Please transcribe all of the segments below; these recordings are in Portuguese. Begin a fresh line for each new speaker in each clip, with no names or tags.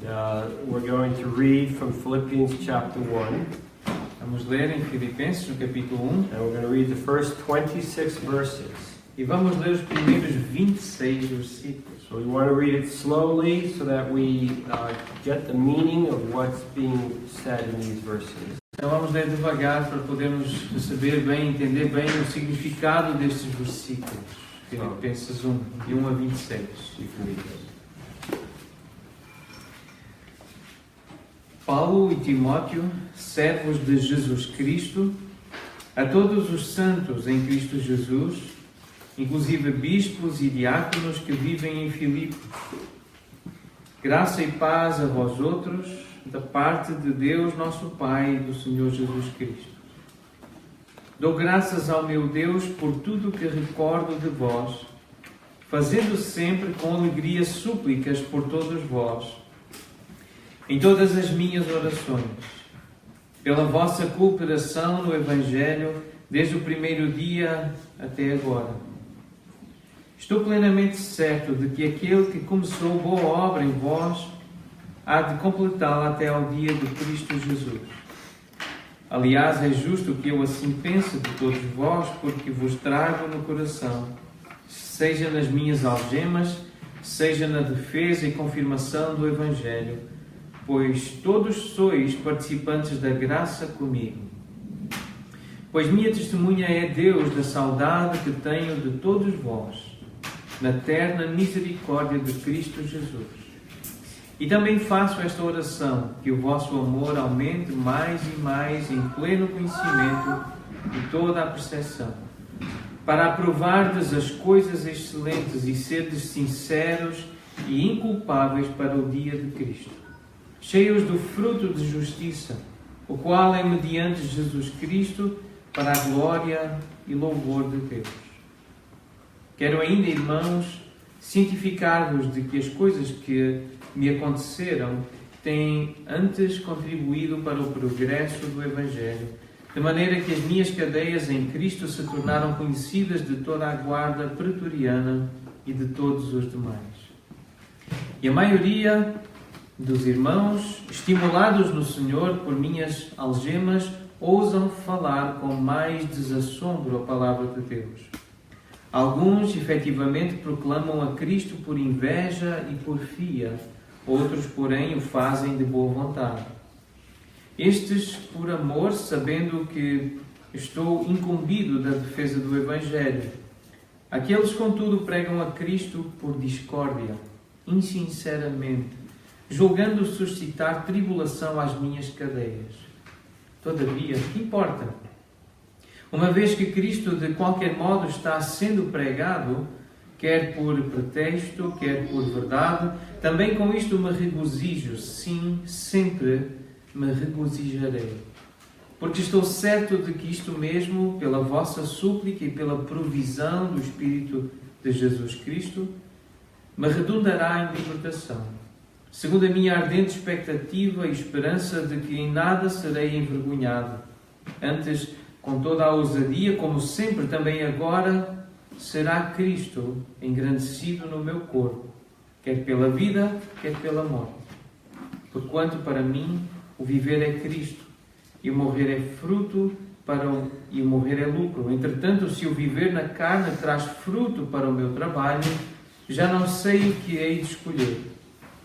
We're going to read from Philippians chapter 1.
Vamos ler em Filipenses, no capítulo 1,
And we're going to read the first 26 verses.
e vamos ler os primeiros 26 versículos.
So we want to read it slowly so that we get the meaning of what's being said in these verses.
Então vamos ler devagar para podermos receber bem, entender bem o significado destes versículos. Filipenses 1, de 1 a 26.
You can read this.
Paulo e Timóteo, servos de Jesus Cristo, a todos os santos em Cristo Jesus, inclusive bispos e diáconos que vivem em Filipe. Graça e paz a vós outros, da parte de Deus nosso Pai e do Senhor Jesus Cristo. Dou graças ao meu Deus por tudo que recordo de vós, fazendo sempre com alegria súplicas por todos vós, em todas as minhas orações, pela vossa cooperação no Evangelho, desde o primeiro dia até agora. Estou plenamente certo de que aquele que começou boa obra em vós há de completá-la até ao dia de Cristo Jesus. Aliás, é justo que eu assim pense de todos vós, porque vos trago no coração, seja nas minhas algemas, seja na defesa e confirmação do Evangelho, pois todos sois participantes da graça comigo. Pois minha testemunha é Deus da saudade que tenho de todos vós, na terna misericórdia de Cristo Jesus. E também faço esta oração, que o vosso amor aumente mais e mais em pleno conhecimento de toda a percepção, para aprovardes as coisas excelentes e serdes sinceros e inculpáveis para o dia de Cristo, cheios do fruto de justiça, o qual é mediante Jesus Cristo para a glória e louvor de Deus. Quero ainda, irmãos, cientificar-vos de que as coisas que me aconteceram têm antes contribuído para o progresso do Evangelho, de maneira que as minhas cadeias em Cristo se tornaram conhecidas de toda a guarda pretoriana e de todos os demais. E a maioria dos irmãos, estimulados no Senhor por minhas algemas, ousam falar com mais desassombro a palavra de Deus. Alguns, efetivamente, proclamam a Cristo por inveja e porfia, outros, porém, o fazem de boa vontade. Estes, por amor, sabendo que estou incumbido da defesa do Evangelho. Aqueles, contudo, pregam a Cristo por discórdia, insinceramente, julgando suscitar tribulação às minhas cadeias. Todavia, que importa? Uma vez que Cristo de qualquer modo está sendo pregado, quer por pretexto, quer por verdade, também com isto me regozijo, sim, sempre me regozijarei. Porque estou certo de que isto mesmo, pela vossa súplica e pela provisão do Espírito de Jesus Cristo, me redundará em libertação, segundo a minha ardente expectativa e esperança de que em nada serei envergonhado. Antes, com toda a ousadia, como sempre também agora, será Cristo engrandecido no meu corpo, quer pela vida, quer pela morte. Porquanto para mim o viver é Cristo, e o morrer é fruto e o morrer é lucro. Entretanto, se o viver na carne traz fruto para o meu trabalho, já não sei o que hei de escolher.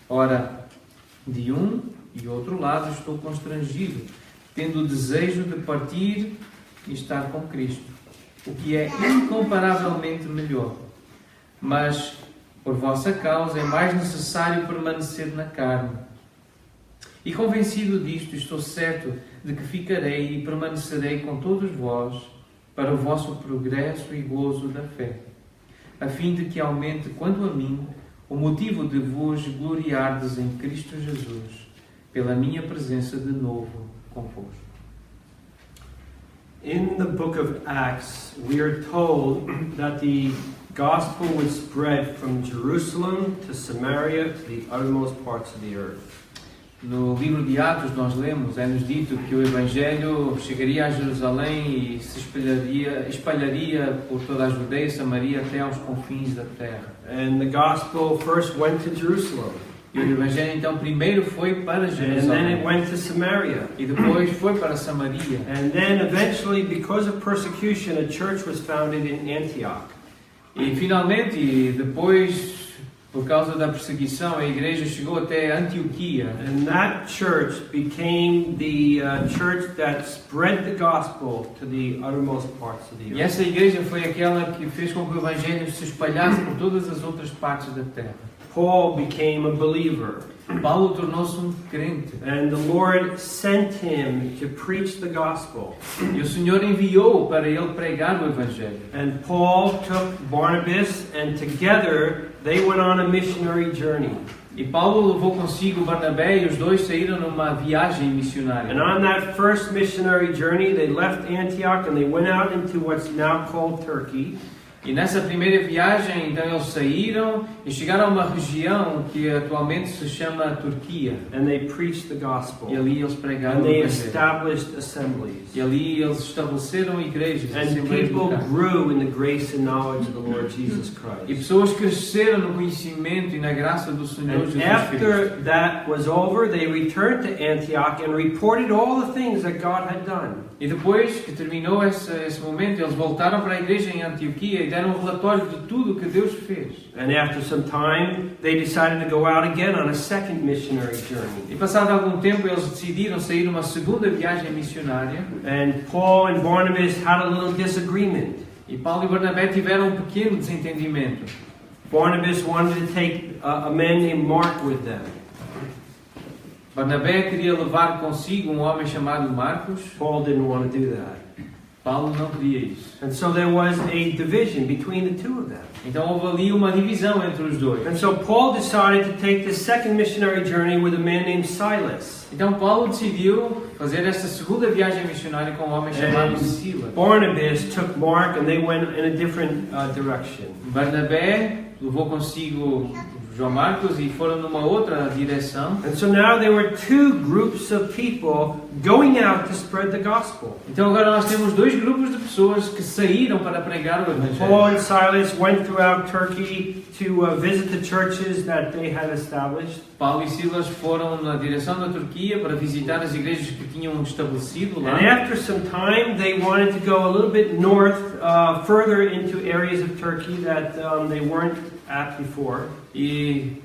Ora, de um e outro lado estou constrangido, tendo o desejo de partir e estar com Cristo, o que é incomparavelmente melhor. Mas, por vossa causa, é mais necessário permanecer na carne. E convencido disto, estou certo de que ficarei e permanecerei com todos vós para o vosso progresso e gozo da fé, a fim de que aumente, quanto a mim, o motivo de vos gloriardes em Cristo Jesus, pela minha presença de novo convosco.
In the book of Acts, we are told that the gospel was spread from Jerusalem to Samaria to the uttermost parts of the earth.
No livro de Atos nós lemos, é-nos dito que o Evangelho chegaria a Jerusalém e se espalharia por toda a Judeia e Samaria até aos confins da terra.
And the gospel first went to Jerusalem.
E o evangelho então primeiro foi para
and then it
Jerusalém
went to Samaria.
e depois foi para Samaria.
And then eventually, because of persecution, a church was founded in Antioch.
E finalmente, e depois, por causa da perseguição, a igreja chegou até Antioquia.
And that church became the church that spread the gospel to the uttermost parts of the
E
earth.
essa igreja foi aquela que fez com que o evangelho se espalhasse por todas as outras partes da terra.
Paul became a believer,
Paulo tornou-se crente.
and the Lord sent him to preach the gospel.
E o Senhor enviou para ele pregar o evangelho.
And Paul took Barnabas, and together they went on a missionary journey.
E Paulo levou consigo Barnabé e os dois saíram numa viagem missionária.
And on that first missionary journey, they left Antioch and they went out into what's now called Turkey.
E nessa primeira viagem, então, eles saíram e chegaram a uma região que atualmente se chama Turquia.
And they preached the gospel.
E ali eles pregaram
And
o
they
evangelho.
established assemblies.
E ali eles estabeleceram igrejas,
And
assembleias
people
locais.
grew in the grace and knowledge of the Lord Jesus
E
Christ.
pessoas cresceram no conhecimento e na graça do Senhor
And
Jesus Cristo.
after that was over, they returned to Antioch and reported all the things that God had done.
E depois que terminou esse momento, eles voltaram para a igreja em Antioquia e deram um relatório de tudo o que Deus fez.
And after some time, they decided to go out again on a second missionary journey.
E passado algum tempo, eles decidiram sair numa segunda viagem missionária.
And Paul and Barnabas had a little disagreement.
E Paulo e Barnabé tiveram um pequeno desentendimento.
Barnabas wanted to take a man named Mark with them.
Barnabé queria levar consigo um homem chamado Marcos.
Paul didn't want to do that.
Paulo não queria isso.
And so there was a division between the two of them.
Então houve ali uma divisão entre os dois.
And so Paul decided to take the second missionary journey with a man named Silas.
Então Paulo decidiu fazer esta segunda viagem missionária com um homem chamado Silas.
Barnabas took Mark and they went in a different direction.
Barnabé levou consigo João Marcos e foram numa outra direção.
And so now there were two groups of people going out to spread the gospel.
Então agora nós temos dois grupos de pessoas que saíram para pregar o evangelho.
Paul and Silas went throughout Turkey to visit the churches that they had established.
Paulo e Silas foram na direção da Turquia para visitar as igrejas que tinham estabelecido lá.
And after some time, they wanted to go a little bit north, further into areas of Turkey that they weren't at before.
E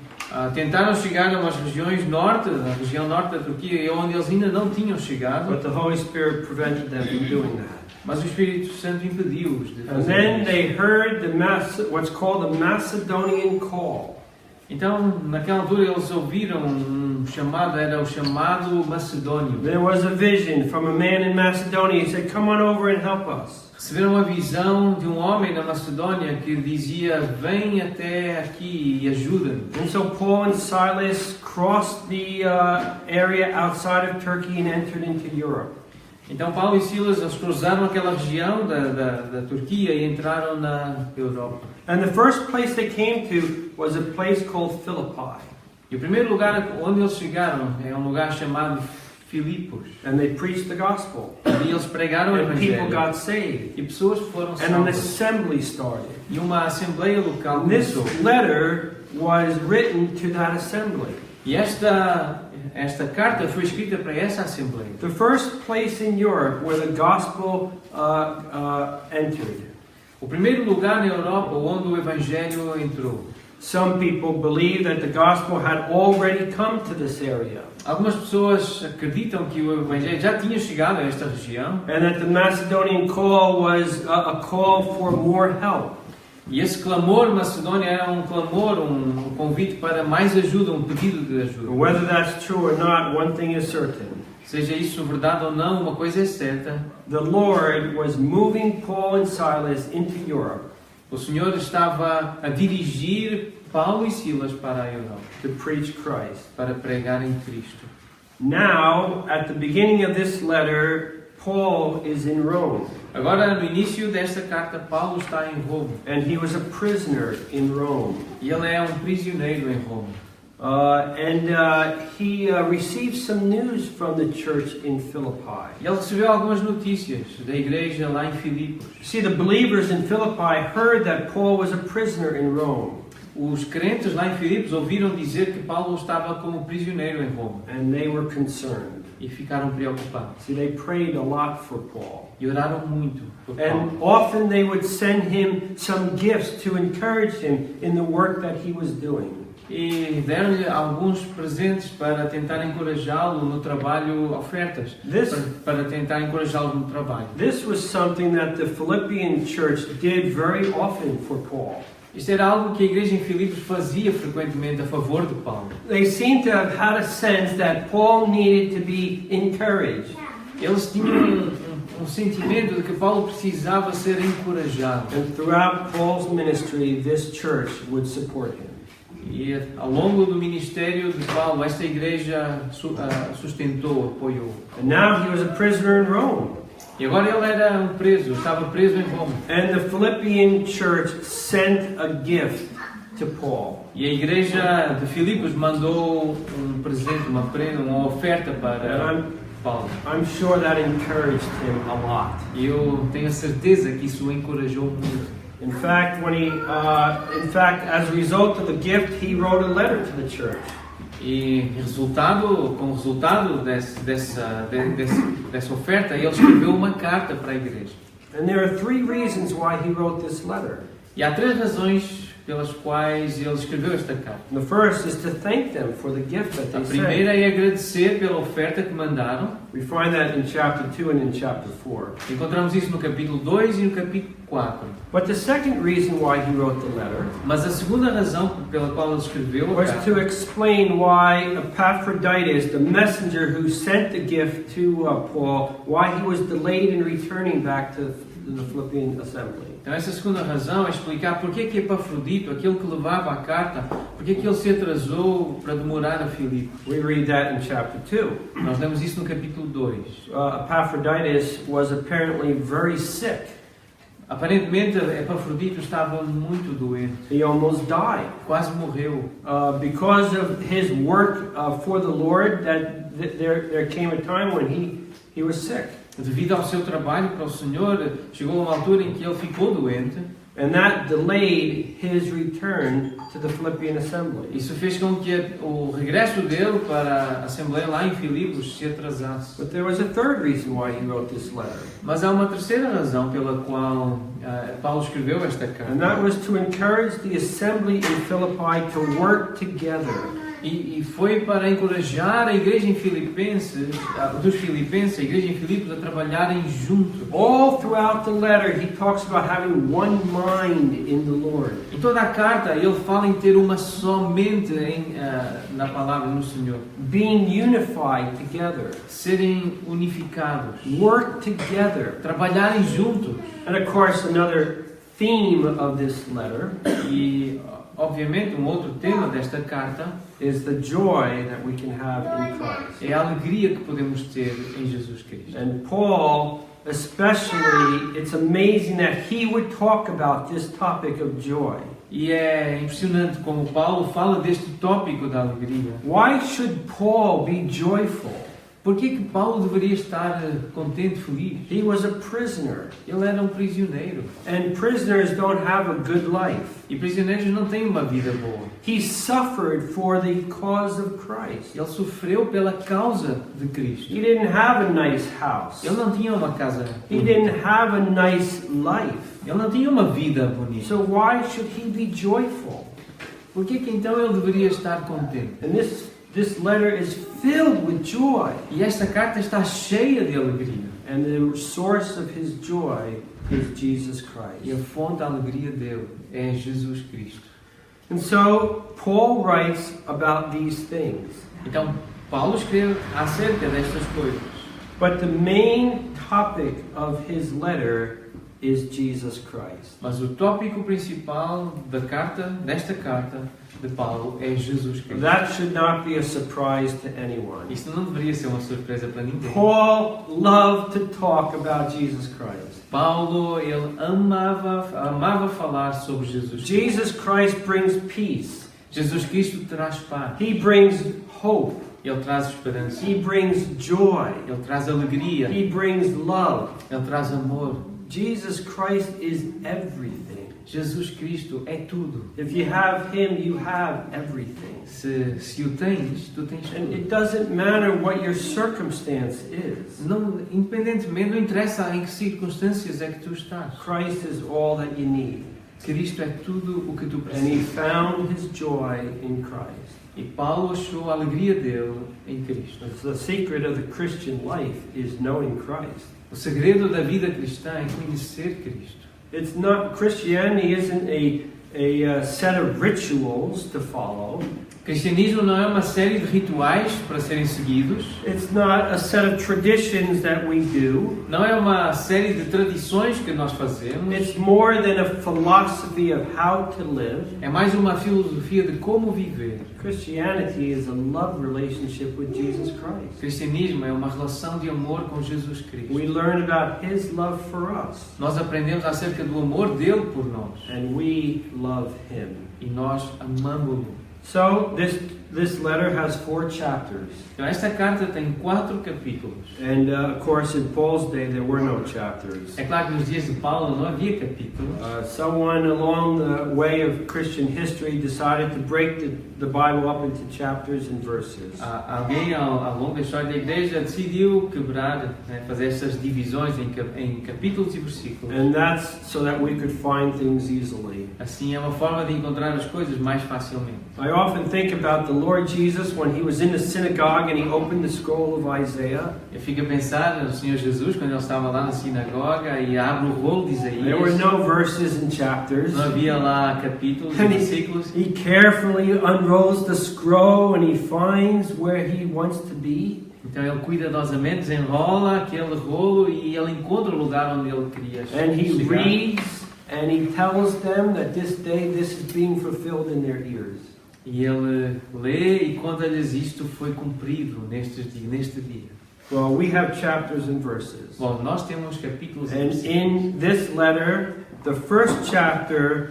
tentaram chegar a umas regiões norte, na região norte da Turquia, onde eles ainda não tinham chegado.
But the Holy Spirit prevented them from doing that.
Mas o Espírito Santo impediu-os de
And
fazer
then
isso.
they heard what's called the Macedonian call.
Então, naquela altura, eles ouviram um chamado, era o chamado macedônio.
There was a vision from a man in Macedonia. He said, "Come on over and help us."
Receberam uma visão de um homem na Macedônia que dizia: vem até aqui e ajuda-nos.
And so Paul and Silas crossed the area outside of Turkey and entered into Europe.
Então Paulo e Silas eles cruzaram aquela região da Turquia e entraram na Europa.
And the first place they came to was a place called Philippi.
E o primeiro lugar onde eles chegaram é um lugar chamado Filipos.
And they preached the gospel.
E eles pregaram o
And people
evangelho.
got saved.
E pessoas foram
And an
salvas.
assembly started.
E uma assembleia local
And this
começou.
letter was written to that assembly.
E esta carta foi escrita para essa assembleia.
The first place in Europe where the gospel entered.
O primeiro lugar na Europa onde o evangelho entrou.
Some people believe that the gospel had already come to this area.
Algumas pessoas acreditam que o evangelho já tinha chegado a esta região.
And that the Macedonian call was a call for more help.
E esse clamor macedônio era um clamor, um convite para mais ajuda, um pedido de ajuda.
Whether that's true or not, one thing is certain.
Seja isso verdade ou não, uma coisa é certa.
The Lord was moving Paul and Silas into Europe
O Senhor estava a dirigir Paulo e Silas para a Europa,
to preach Christ.
para pregar em Cristo.
Now, at the beginning of this letter, Paul is in Rome.
Agora, no início desta carta, Paulo está em Roma.
And he was a prisoner in Rome.
E ele é um prisioneiro em Roma.
He received some news from the church in Philippi.
E ele recebeu algumas notícias da igreja lá em Filipos.
See, the believers in Philippi heard that Paul was a prisoner in Rome.
os crentes lá em Filipos ouviram dizer que Paulo estava como prisioneiro em Roma
and they were concerned.
e ficaram preocupados.
See, they prayed a lot for Paul.
E oraram muito por Paulo.
And often they would send him some gifts to encourage him in the work that he was doing.
E deram-lhe alguns presentes para tentar encorajá-lo no trabalho, ofertas, para tentar encorajá-lo no trabalho.
This was something that the Philippian church did very often for Paul.
Isto era algo que a igreja em Filipos fazia frequentemente a favor de Paulo.
They seem to have had a sense that Paul needed to be encouraged.
Eles tinham um sentimento de que Paulo precisava ser encorajado.
And throughout Paul's ministry, this church would support him.
E ao longo do ministério de Paulo, esta igreja sustentou, apoiou.
And now he was a prisoner in Rome.
E agora ele era um preso, estava preso em Roma.
And the Philippian church sent a gift to Paul.
E a igreja de Filipos mandou um presente, uma oferta para Paulo.
I'm sure that encouraged him a lot.
E eu tenho a certeza que isso o encorajou muito.
In fact, as a result of the gift, he wrote a letter to the church.
E como resultado dessa oferta, ele escreveu uma carta para a igreja.
And there are 3 reasons why he wrote this letter.
E há 3 razões pelas quais ele escreveu esta carta.
The first is to thank them for the gift that
A
they
primeira
sent.
é agradecer pela oferta que mandaram.
We find that in chapter 2 and in chapter 4.
Encontramos isso no capítulo 2 e no capítulo 4.
But the second reason why he wrote the letter
Mas a segunda razão pela qual ele escreveu a
was
carta
to explain why Epaphroditus, the messenger who sent the gift to Paul, why he was delayed in returning back to the Philippian assembly.
Então essa segunda razão é explicar porque que Epafrodito, aquele que levava a carta, porque que ele se atrasou para demorar a Filipe.
We read that in chapter 2.
Nós lemos isso no capítulo 2.
Epaphroditus was apparently very sick.
Aparentemente Epafrodito estava muito doente,
He almost died.
quase morreu.
Because of his work for the Lord, there came a time when he was sick.
Devido ao seu trabalho para o Senhor, chegou uma altura em que ele ficou doente.
And that delayed his return to the Philippian assembly.
Isso fez com que o regresso dele para a Assembleia lá em Filipos se atrasasse.
But there was a third reason why he wrote this letter.
Mas há uma terceira razão pela qual Paulo escreveu esta carta.
And that was to encourage the assembly in Philippi to work together.
E foi para encorajar a igreja em Filipenses, dos Filipenses, a igreja em Filipos, a trabalharem juntos.
All throughout the letter, he talks about having one mind in the Lord.
Em toda a carta, ele fala em ter uma só mente na palavra, no Senhor.
Being unified together.
Serem unificados.
Work together.
Trabalharem juntos.
And of course, another theme of this letter
E, obviamente, um outro tema desta carta
is the joy that we can have in Christ.
é a alegria que podemos ter em Jesus Cristo.
And Paul, especially, it's amazing that he would talk about this topic of joy.
E é impressionante como Paulo fala deste tópico da alegria.
Why should Paul be joyful?
Por que Paulo deveria estar contente, feliz?
He was a prisoner,
Ele era um prisioneiro.
and prisoners don't have a good life.
E prisioneiros não têm uma vida boa.
He suffered for the cause of Christ.
Ele sofreu pela causa de Cristo.
He didn't have a nice house.
Ele não tinha uma casa
He
bonita.
didn't have a nice life.
Ele não tinha uma vida bonita.
So why should he be joyful?
Por que então ele deveria estar contente?
And this letter is filled with joy.
E esta carta está cheia de alegria.
And the source of his joy is Jesus
E
Christ.
a fonte da alegria dele é Jesus Cristo.
And so Paul writes about these things.
Então, Paulo escreve acerca destas coisas.
But the main topic of his letter is Jesus Christ.
Mas o tópico principal desta carta de Paulo é Jesus Cristo.
That should not be a surprise to anyone.
Isto não deveria ser uma surpresa para ninguém.
Paul loved to talk about Jesus Christ.
Paulo, ele amava falar sobre Jesus Cristo.
Jesus Christ brings peace.
Jesus Cristo traz paz.
He brings hope.
Ele traz esperança.
He brings joy.
Ele traz alegria.
He brings love.
Ele traz amor.
Jesus Christ is everything.
Jesus Cristo é tudo.
If you have Him, you have everything.
Se o tens, tu tens
And
tudo.
it doesn't matter what your circumstance is.
Não, independentemente, não interessa em que circunstâncias é que tu estás.
Christ is all that you need.
Cristo é tudo o que tu
And he
precisas.
found his joy in Christ.
E Paulo achou a alegria dele em Cristo.
The secret of the Christian life is knowing Christ.
O segredo da vida cristã é conhecer Cristo.
It's not, Christianity isn't a set of rituals to follow.
O cristianismo não é uma série de rituais para serem seguidos.
It's not a set of traditions that we do.
Não é uma série de tradições que nós fazemos.
It's more than a philosophy of how to live.
É mais uma filosofia de como viver.
Christianity is a love relationship with Jesus Christ.
O cristianismo é uma relação de amor com Jesus Cristo.
We learn about his love for us,
Nós aprendemos acerca do amor dele por nós.
and we love him.
E nós amamos-lo.
So this letter has 4 chapters.
Então esta carta tem 4 capítulos.
And of course, in Paul's day, there were no chapters.
É claro que nos dias de Paulo não havia capítulos.
Someone along the way of Christian history decided to break the Bible up into chapters and verses.
Alguém ao longo da história da igreja decidiu quebrar, fazer estas divisões em capítulos e versículos.
And that's so that we could find things easily.
Assim é uma forma de encontrar as coisas mais facilmente.
I often think about the Lord Jesus when he was in the synagogue and he opened the scroll of Isaiah.
Eu fico a pensar no Senhor Jesus quando ele estava lá na sinagoga e abre o rolo de
There were
Isaías.
no verses and chapters.
Não havia lá capítulos e
And
versículos.
he carefully unrolls the scroll and he finds where he wants to be.
Então ele cuidadosamente desenrola aquele rolo e ele encontra o lugar onde ele queria
And he
chegar.
reads and he tells them that this day this is being fulfilled in their ears.
E ele lê e conta-lhes isto foi cumprido neste dia.
Well, we have chapters and verses.
Bom, nós temos capítulos e
And
versículos.
in this letter, the first chapter,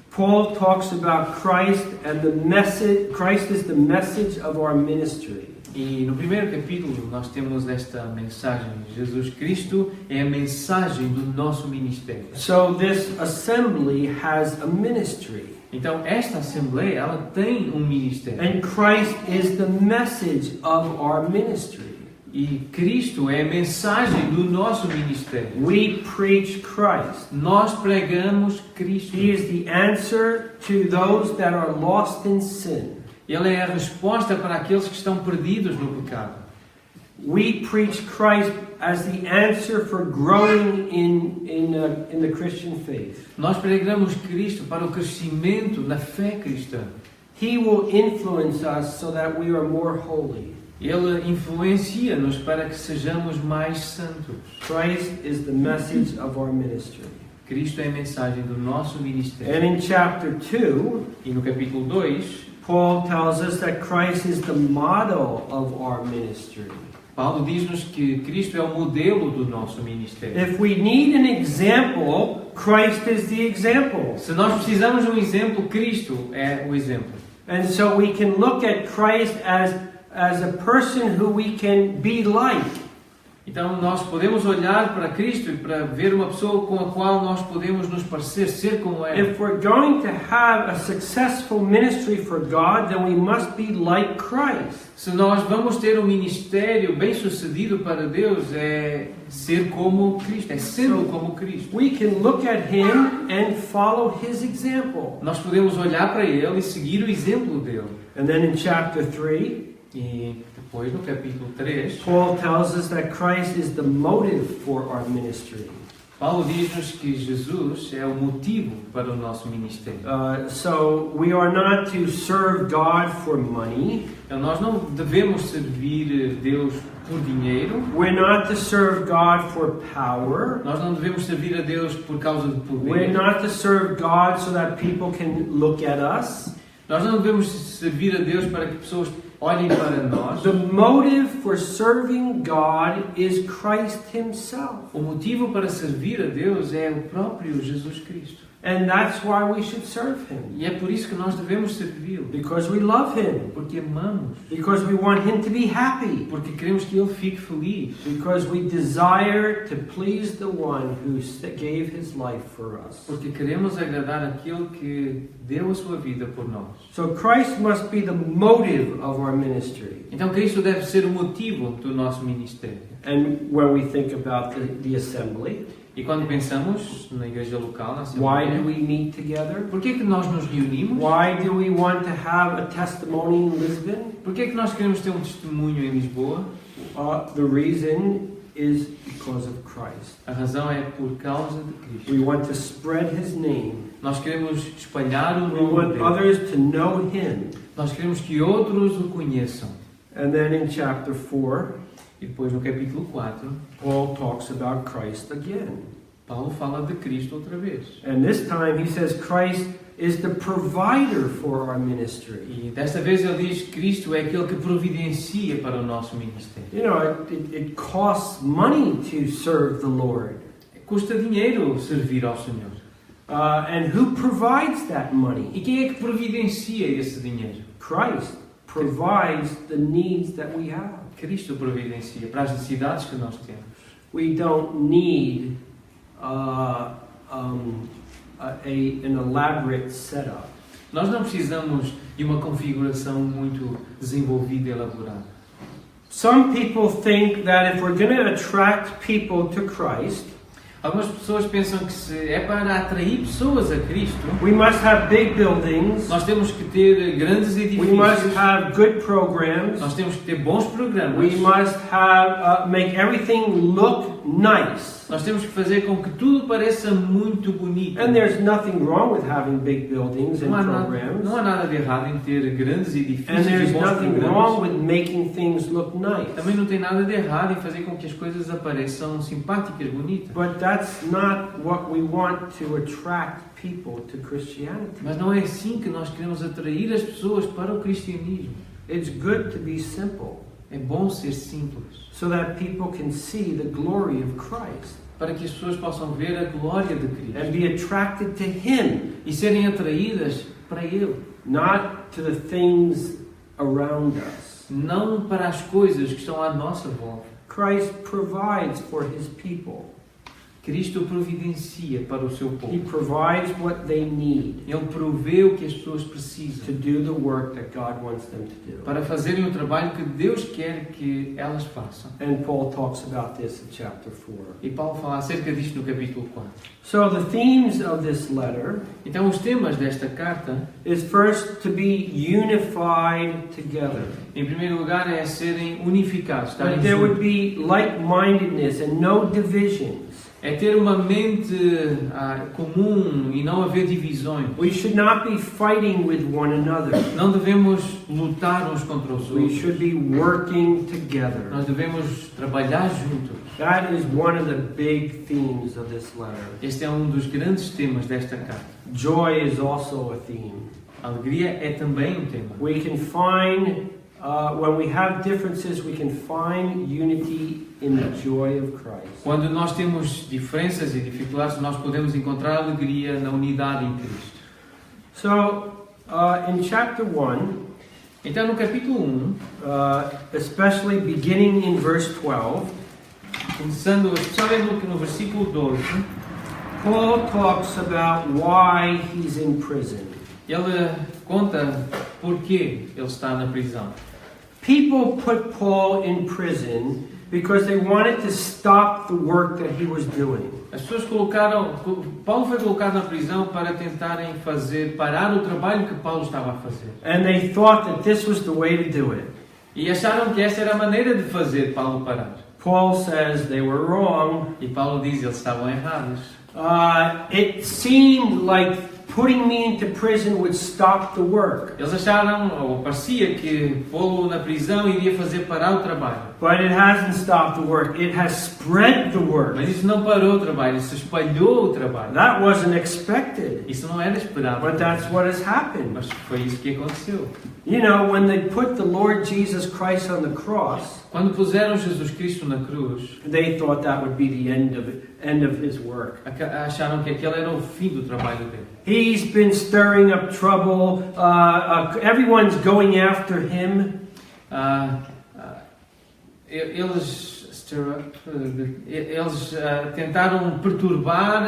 Paul talks about Christ and the message. Christ is the message of our ministry.
E no primeiro capítulo nós temos esta mensagem. Jesus Cristo é a mensagem do nosso ministério.
So this assembly has a ministry.
Então esta assembleia ela tem um ministério.
And Christ is the message of our ministry.
E Cristo é a mensagem do nosso ministério.
We preach Christ.
Nós pregamos Cristo.
He is the answer to those that are lost in sin.
Ele é a resposta para aqueles que estão perdidos no pecado.
We preach Christ as the answer for growing in the Christian faith.
Nós pregamos Cristo para o crescimento na fé cristã.
He will influence us so that we are more holy.
Ele influencia-nos para que sejamos mais santos.
Christ is the message of our ministry.
Cristo é a mensagem do nosso ministério.
And in chapter 2,
E no capítulo 2,
Paul tells us that Christ is the model of our ministry.
Paulo diz-nos que Cristo é o modelo do nosso ministério.
If we need an example, Christ is the example.
Se nós precisamos de um exemplo, Cristo é o exemplo.
And so we can look at Christ as a person who we can be like.
Então nós podemos olhar para Cristo e para ver uma pessoa com a qual nós podemos nos parecer, ser como é.
If we're going to have a successful ministry for God, then we must be like Christ.
Se nós vamos ter um ministério bem-sucedido para Deus, é ser como Cristo, é sendo como Cristo.
We can look at Him and follow His example.
Nós podemos olhar para Ele e seguir o exemplo dele.
And then in chapter 3,
E depois, no capítulo 3,
Paul tells us that Christ is the motive for our ministry.
Paulo diz-nos que Jesus é o motivo para o nosso ministério.
So we are not to serve God for money.
Então nós não devemos servir Deus por dinheiro.
We're not to serve God for power.
Nós não devemos servir a Deus por causa de
We're
poder.
not to serve God so that people can look at us.
Nós não devemos servir a Deus para que pessoas olhem para nós.
The motive for serving God is Christ Himself.
O motivo para servir a Deus é o próprio Jesus Cristo.
And that's why we should serve Him.
E é por isso que nós devemos servi-lo.
Because we love Him.
Porque amamos.
Because we want Him to be happy.
Porque queremos que Ele fique feliz.
Because we desire to please the one who gave His life for us.
Porque queremos agradar aquele que deu a sua vida por nós.
So Christ must be the motive of our ministry.
Então Cristo deve ser o motivo do nosso ministério.
And when we think about the assembly,
E quando pensamos na igreja local, na
why do
Assembleia,
we meet together?
por que é que nós nos reunimos?
Why do we want to have a testimony in Lisbon?
Por que é que nós queremos ter um testemunho em Lisboa?
The reason is because of Christ.
A razão é por causa de Cristo.
We want to spread His name.
Nós queremos espalhar o
We
nome
want
dele.
others to know Him.
Nós queremos que outros o conheçam.
And then in chapter 4,
E depois no capítulo 4,
Paul talks about Christ again.
Paulo fala de Cristo outra vez.
And this time he says Christ is the provider for our ministry.
E desta vez ele diz que Cristo é aquele que providencia para o nosso ministério.
You know, it costs money to serve the Lord.
Custa dinheiro servir ao Senhor.
And who provides that money?
E quem é que providencia esse dinheiro?
Christ provides the needs that we have.
Cristo providencia para as necessidades que nós temos.
We don't need an elaborate setup.
Nós não precisamos de uma configuração muito desenvolvida e elaborada.
Some people think that if we're going to attract people to Christ,
Algumas pessoas pensam que se é para atrair pessoas a Cristo,
we must have big buildings,
nós temos que ter grandes
we
edifícios,
must have good programs,
nós temos que ter bons programas,
we must have make everything look nice.
nós temos que fazer com que tudo pareça muito bonito.
And there's nothing wrong with having big buildings and
Não há
programs.
nada de errado em ter grandes
And
edifícios
there's
e bons
nothing wrong
programas.
with making things look nice.
Também não tem nada de errado em fazer com que as coisas apareçam simpáticas, bonitas.
But that's not what we want to attract people to Christianity.
Mas não é assim que nós queremos atrair as pessoas para o cristianismo.
It's good to be simple
É bom ser simples,
so that people can see the glory of Christ
para que as pessoas possam ver a glória de Cristo
and be attracted to Him,
e serem atraídas para Ele,
not to the things around us.
não para as coisas que estão à nossa volta.
Christ provides for His people.
Cristo providencia para o seu
He
povo.
provides what they need
Ele provê o que as pessoas
to
precisam
do the work that God wants them to do.
para fazerem o trabalho que Deus quer que elas façam.
And Paul talks about this in chapter 4.
E Paulo fala acerca disto no capítulo 4.
So the themes of this letter
Então os temas desta carta,
is first to be unified together.
em primeiro lugar, é serem unificados, estarem
That there would
juntos.
be like-mindedness and no divisions.
É ter uma mente comum e não haver divisões.
We should not be fighting with one another.
Não devemos lutar uns contra os
We
outros.
should be working together.
Nós devemos trabalhar juntos.
That is one of the big themes of this letter.
Este é um dos grandes temas desta carta.
Joy is also a theme.
A alegria é também um tema.
We can find, when we have differences, we can find unity in the joy of Christ.
Quando nós temos diferenças e dificuldades, nós podemos encontrar alegria na unidade em Cristo.
So, in chapter 1,
Então, no capítulo 1,
especially beginning in verse 12,
começando especialmente no versículo 12,
Paul talks about why he's in prison.
ele conta porquê ele está na prisão.
People put Paul in prison because they wanted to stop the work that he was doing.
As pessoas Paulo foi colocado na prisão para tentarem parar o trabalho que Paulo estava a fazer.
And they thought that this was the way to do it.
E acharam que essa era a maneira de fazer Paulo parar.
Paul says they were wrong.
E Paulo diz, eles estavam errados.
It seemed like putting me into prison would stop the work.
Eles acharam, ou parecia que pô-lo na prisão iria fazer parar o trabalho.
But it hasn't stopped the work. It has spread the work.
Mas isso não parou o trabalho, isso espalhou o trabalho.
That wasn't expected.
Isso não era esperado.
But that's what has happened.
Mas foi isso que aconteceu.
You know, when they put the Lord Jesus Christ on the cross,
Quando puseram Jesus Cristo na cruz,
they thought that would be the end of it. end of his work.
Acharam que aquele era o fim do trabalho dele.
He's been stirring up trouble. Everyone's going after him.
Eles tentaram perturbar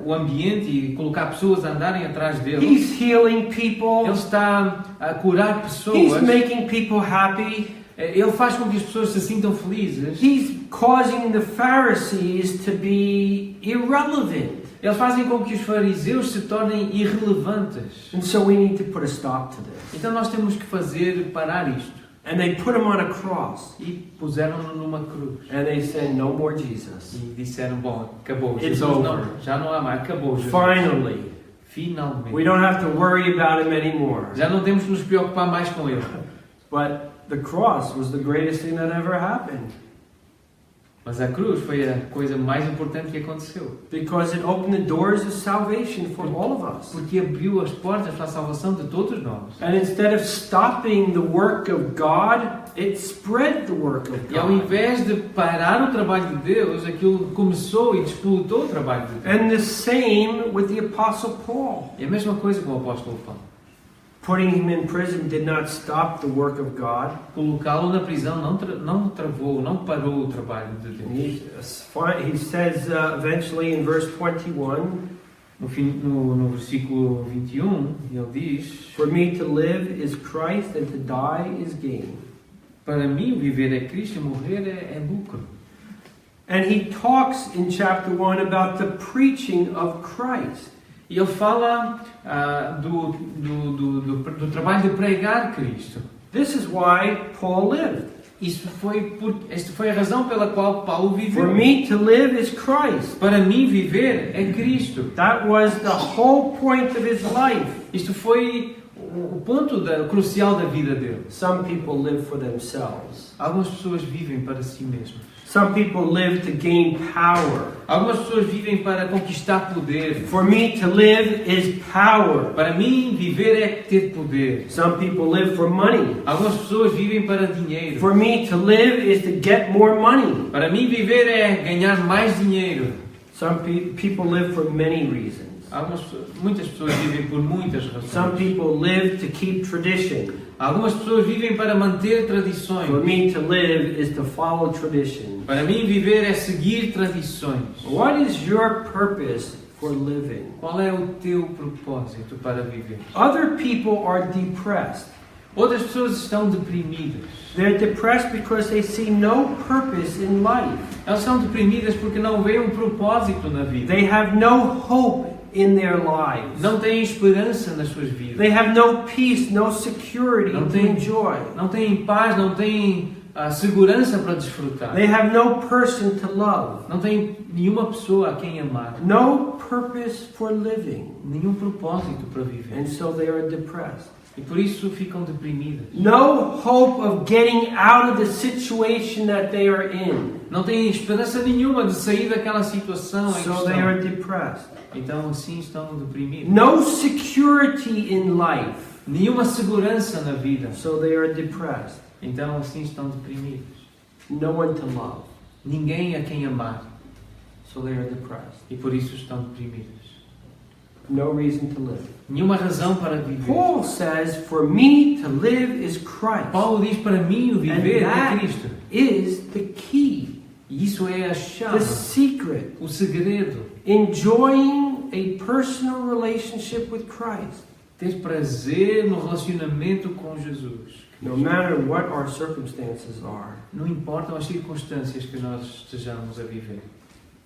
o ambiente e colocar pessoas a andarem atrás dele.
He's healing people.
Ele está a curar pessoas.
He's making people happy.
Ele faz com que as pessoas se sintam felizes.
He's causing the Pharisees to be irrelevant.
Eles fazem com que os fariseus se tornem irrelevantes.
And so we need to put a stop to this.
Então nós temos que parar isto.
And they put him on a cross.
E puseram-no numa cruz.
And they said, no more Jesus.
E disseram, bom, acabou.
It's
Jesus
over.
não, já não há mais, acabou. Jesus.
Finally.
Finalmente.
We don't have to worry about him anymore.
Já não temos que nos preocupar mais com ele.
But the cross was the greatest thing that ever happened.
Mas a cruz foi a coisa mais importante que aconteceu.
Because it opened the doors of salvation for all of us.
Porque abriu as portas para a salvação de todos nós.
And instead of stopping the work of God, it spread the work of
E ao
God.
invés de parar o trabalho de Deus, aquilo começou e despolutou o trabalho de Deus.
And the same with the Apostle Paul.
É a mesma coisa com o apóstolo Paulo.
Putting him in prison did not stop the work of God.
Colocá-lo na prisão não travou, não parou o trabalho de Deus.
He says eventually in verse 21,
No versículo 21, ele diz:
for me to live is Christ and to die is gain.
Para mim, viver é Cristo e morrer é lucro.
And he talks in chapter 1 about the preaching of Christ.
E ele fala do trabalho de pregar Cristo.
This is why Paul lived.
Esta foi a razão pela qual Paulo viveu.
For me to live is Christ.
Para mim viver é Cristo.
That was the whole point of his life.
Isto foi o ponto crucial da vida dele.
Some people live for themselves.
Algumas pessoas vivem para si mesmas.
Some people live to gain power.
Algumas pessoas vivem para conquistar poder.
For me to live is power.
Para mim, viver é ter poder.
Some people live for money.
Algumas pessoas vivem para dinheiro.
For me to live is to get more money.
Para mim, viver é ganhar mais dinheiro.
Some people live for many reasons.
Muitas pessoas vivem por muitas razões.
Some people live to keep tradition.
Algumas pessoas vivem para manter tradições.
For me to live is to follow tradition.
Para mim, viver é seguir tradições.
What is your purpose for living?
Qual é o teu propósito para viver?
Other people are depressed.
Outras pessoas estão deprimidas.
They're depressed because they see no purpose in life.
Elas estão deprimidas porque não veem propósito na vida.
They have no hope in their lives.
Não têm esperança nas suas vidas.
They have no peace, no security to enjoy.
Não têm paz, não têm segurança para desfrutar.
They have no person to love.
Não têm nenhuma pessoa a quem amar.
No purpose for living.
Nenhum propósito para viver.
And so they are depressed.
E por isso ficam deprimidas.
No hope of getting out of the situation that they are in.
Não têm esperança nenhuma de sair daquela situação em que
So they are depressed.
Então assim estão deprimidos.
No security in life.
Nenhuma segurança na vida.
So they are depressed.
Então assim estão deprimidos.
No one to love.
Ninguém a quem amar.
So they are depressed.
E por isso estão deprimidos.
No reason to live.
Nenhuma razão para viver.
Paul says, for me to live is Christ.
Paulo diz, para mim o viver
And that
é Cristo.
is the key.
E isso é a chave.
The secret.
O segredo.
Enjoying a personal relationship with Christ.
Ter prazer no relacionamento com Jesus.
No matter what our circumstances are.
Não importam as circunstâncias que nós estejamos a viver.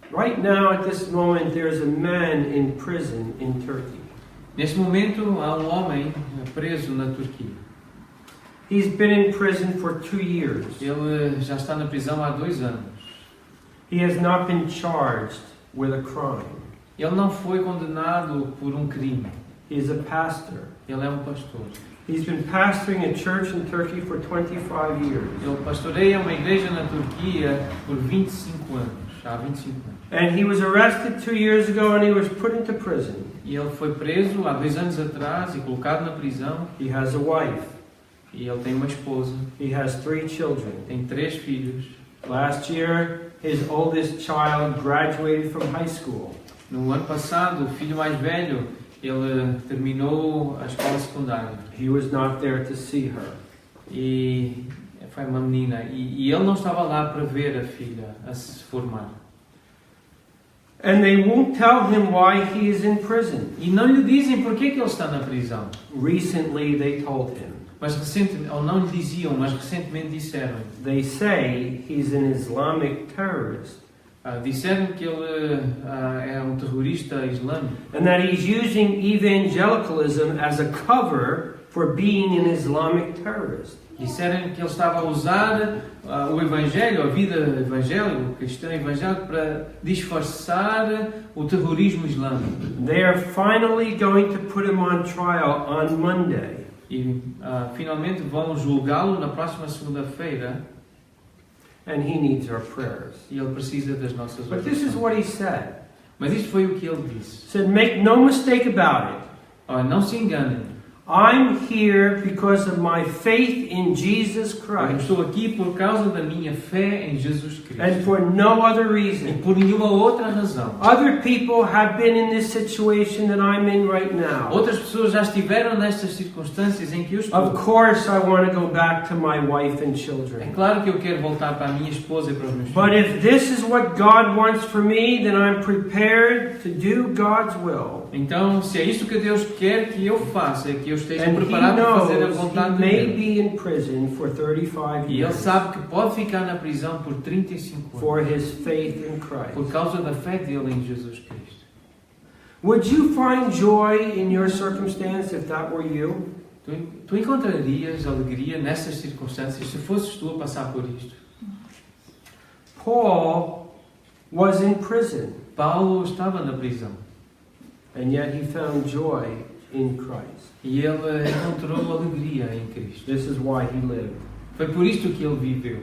Right now, at this moment, there's a man in prison in Turkey.
Neste momento, há homem preso na Turquia.
He's been in prison for 2 years.
Ele já está na prisão há 2 anos.
He has not been charged with a crime.
Ele não foi condenado por crime.
He is a pastor.
Ele é pastor.
He's been pastoring a church in Turkey for 25 years.
Ele pastoreia uma igreja na Turquia por 25 anos. Há 25 anos.
And he was arrested 2 years ago and he was put into prison.
E ele foi preso há 2 anos atrás e colocado na prisão.
He has a wife.
E ele tem uma esposa.
He has 3 children.
Tem 3 filhos.
Last year, his oldest child graduated from high school.
No ano passado, o filho mais velho, ele terminou a escola secundária.
He was not there to see her.
E foi uma menina. E ele não estava lá para ver a filha a se formar.
And they won't tell him why he is in prison.
E não lhe dizem por que ele está na prisão.
Recently, they told him.
Mas recentemente, ou não lhe diziam, mas recentemente disseram.
They say he's an Islamic terrorist.
Disseram que ele é um terrorista islâmico.
And that he's using evangelicalism as a cover for being an Islamic terrorist.
Disseram que ele estava a usar o Evangelho, a vida evangélica, o cristão evangélico, para disfarçar o terrorismo islâmico.
They are finally going to put him on trial on Monday.
E finalmente vão julgá-lo na próxima segunda-feira.
And he needs our prayers.
E ele precisa das nossas
But this is
orações.
what he said.
Mas isto foi o que ele disse.
He said, make no mistake about it.
Não se enganem.
I'm here because of my faith in Jesus
Eu
Christ.
estou aqui por causa da minha fé em Jesus Cristo.
And for no other
E
reason.
por nenhuma outra razão.
Other people have been in this situation that I'm in right now.
Outras pessoas já estiveram nestas circunstâncias em que eu estou.
Of course, I want to go back to my wife and
É
children.
claro que eu quero voltar para a minha esposa e para os meus
But
filhos.
if this is what God wants for me, then I'm prepared to do God's will.
Então, se é isto que Deus quer que eu faça, é que eu esteja
And he
preparado para fazer a
knows he
vontade de
may
Deus.
be in prison for 35
E ele
years
sabe que pode ficar na prisão por 35
for
anos
his faith in
por
Christ.
causa da fé dele em Jesus Cristo.
Would you find joy in your circumstance if that were you?
Tu encontrarias alegria nessas circunstâncias se fosses tu a passar por isto?
Paul was in prison,
Paulo estava na prisão
and yet he found joy in Christ.
e ele encontrou alegria em Cristo.
This is why he lived.
Foi por isto que ele viveu.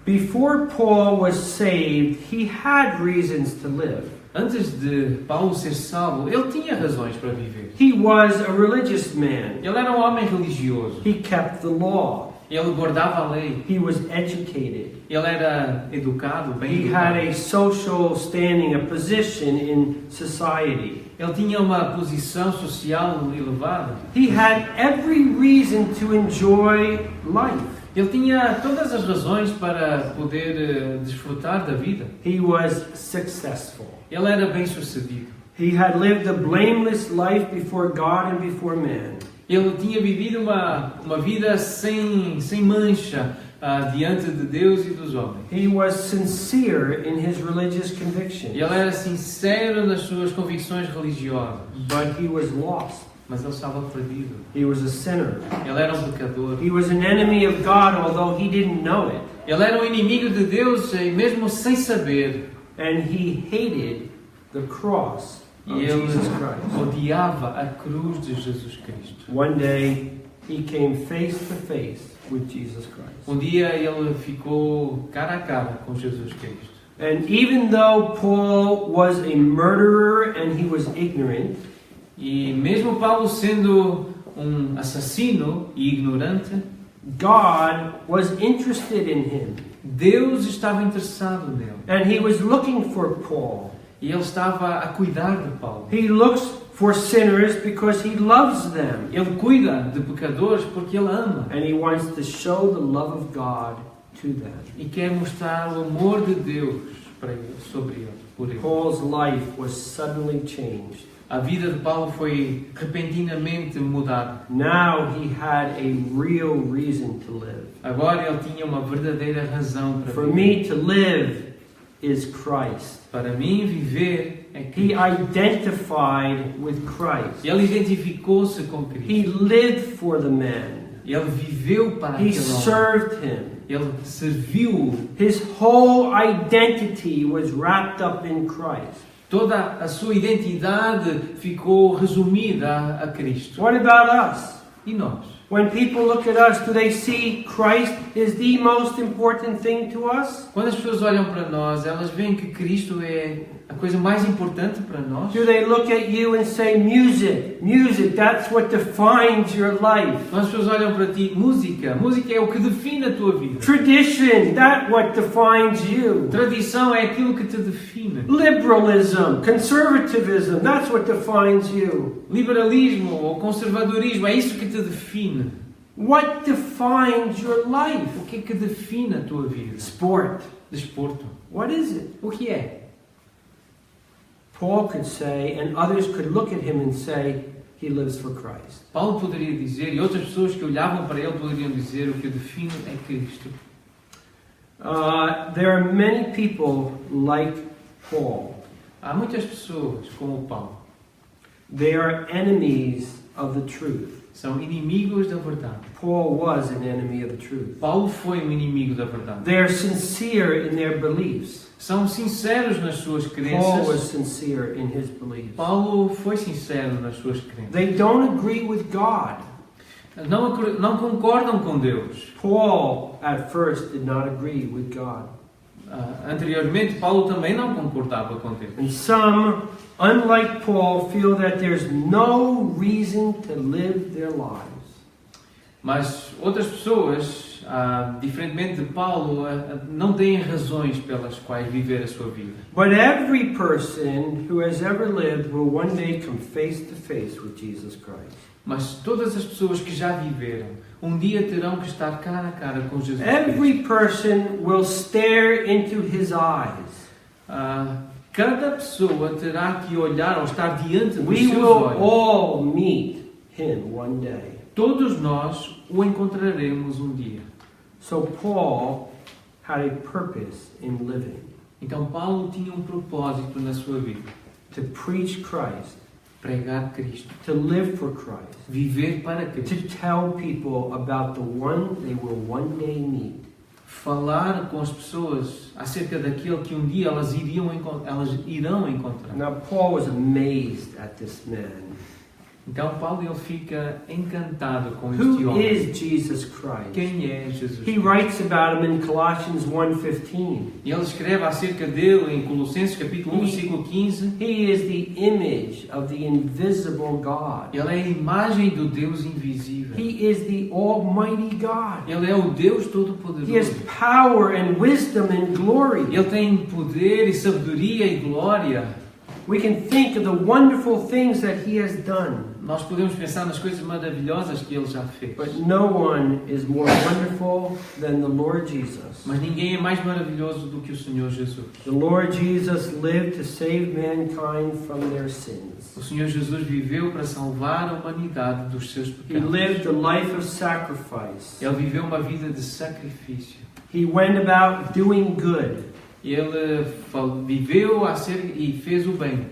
Before Paul was saved, he had reasons to live.
Antes de Paulo ser salvo, ele tinha razões para viver.
He was a religious man.
Ele era um homem religioso.
He kept the law.
Ele guardava a lei.
He was educated.
Ele era educado, bem
He had
educado.
a social standing, a position in society.
Ele tinha uma posição social elevada.
He had every reason to enjoy life.
Ele tinha todas as razões para poder desfrutar da vida.
He was successful.
Ele era bem sucedido.
He had lived a blameless life before God and before man.
Ele tinha vivido uma vida sem mancha diante de Deus e dos homens.
He was sincere in his religious convictions,
Ele era sincero nas suas convicções religiosas,
but he was lost.
mas ele estava perdido.
He was a sinner.
Ele era um pecador.
He was an enemy of God, although he didn't know it.
Ele era um inimigo de Deus, mesmo sem saber.
And he hated the cross of
E ele
Jesus Christ.
odiava a cruz de Jesus Cristo.
One day, he came face to face with Jesus Christ.
Dia ele ficou cara a cara com Jesus Cristo.
And even though Paul was a murderer and he was ignorant,
E mesmo Paulo sendo um assassino e ignorante,
God was interested in him.
Deus estava interessado nele.
And he was looking for Paul.
E ele estava a cuidar de Paulo.
He looks for sinners because he loves them.
Ele cuida de pecadores porque ele ama.
And he wants to show the love of God to them.
E quer mostrar o amor de Deus para ele, sobre ele, por ele.
Paul's life was suddenly changed.
A vida de Paulo foi repentinamente mudada.
Now he had a real reason to live.
Agora ele tinha uma verdadeira razão para
For
viver.
me to live is Christ.
Para mim, viver é
He
Cristo.
identified with Christ.
Ele identificou-se com Cristo.
He lived for the man.
Ele viveu para
He
aquele homem.
served him.
Ele serviu.
His whole identity was wrapped up in Christ.
Toda a sua identidade ficou resumida a Cristo.
What about us?
E nós?
When people look at us, do they see Christ is the most important thing to us?
Quando as pessoas olham para nós, elas veem que Cristo é a coisa mais importante para nós?
Do they look at you and say, music, that's what defines your life?
Quando as pessoas olham para ti, música é o que define a tua vida.
Tradition, that's what defines you.
Tradição é aquilo que te define.
Liberalism, conservatism, that's what defines you.
Liberalismo ou conservadorismo é isso que te define.
What defines your life?
O que é que define a tua vida?
Sport.
Desporto.
What is it?
O que é?
Paul could say, and others could look at him and say, he lives for Christ.
Paulo poderia dizer, e outras pessoas que olhavam para ele poderiam dizer, o que o define é Cristo.
There are many people like Paul.
Há muitas pessoas como Paulo.
They are enemies of the truth.
São inimigos da verdade.
Paul was an enemy of the truth.
Paulo foi um inimigo da verdade.
They are sincere in their beliefs.
São sinceros nas suas
Paul was
crenças.
sincere in his beliefs.
Paulo foi sincero nas suas crenças.
They don't agree with God.
Não concordam com Deus.
Paul, at first, did not agree with God.
Anteriormente, Paulo também não concordava com Deus.
And some, unlike Paul, feel that there's no reason to live their lives.
Mas outras pessoas, diferentemente de Paulo, não têm razões pelas quais viver a sua vida.
But every person who has ever lived will one day come face to face with Jesus Christ.
Mas todas as pessoas que já viveram, um dia terão que estar cara a cara com Jesus Cristo.
Every person will stare into his eyes.
Cada pessoa terá que olhar ou estar diante dos
We
seus
will
olhos.
all meet him one day.
Todos nós o encontraremos um dia.
So Paul had a purpose in living,
Então Paulo tinha um propósito na sua vida.
to preach Christ,
Pregar Cristo.
to live for Christ,
Viver para Cristo.
to tell people about the one they will one day meet.
Falar com as pessoas acerca daquele que um dia elas irão encontrar.
Now Paul was amazed at this man.
Então Paulo ele fica encantado com este
Who
homem.
is Jesus Christ?
Quem é Jesus
He
Cristo?
writes about him in Colossians 1:15.
E ele escreve acerca dele em Colossenses capítulo 1, versículo 15.
He is the image of the invisible God.
Ele é a imagem do Deus invisível.
He is the Almighty God.
Ele é o Deus
He has
Todo-Poderoso.
power and wisdom and glory.
Ele tem poder e sabedoria e glória.
We can think of the wonderful things that he has done.
Nós podemos pensar nas coisas maravilhosas que ele já fez.
But no one is more wonderful than the Lord Jesus.
Mas ninguém é mais maravilhoso do que o Senhor Jesus.
The Lord Jesus lived to save mankind from their sins.
O Senhor Jesus viveu para salvar a humanidade dos seus
He
pecados.
lived a life of sacrifice.
Ele viveu uma vida de sacrifício.
He went about doing good.
Ele viveu e fez o bem.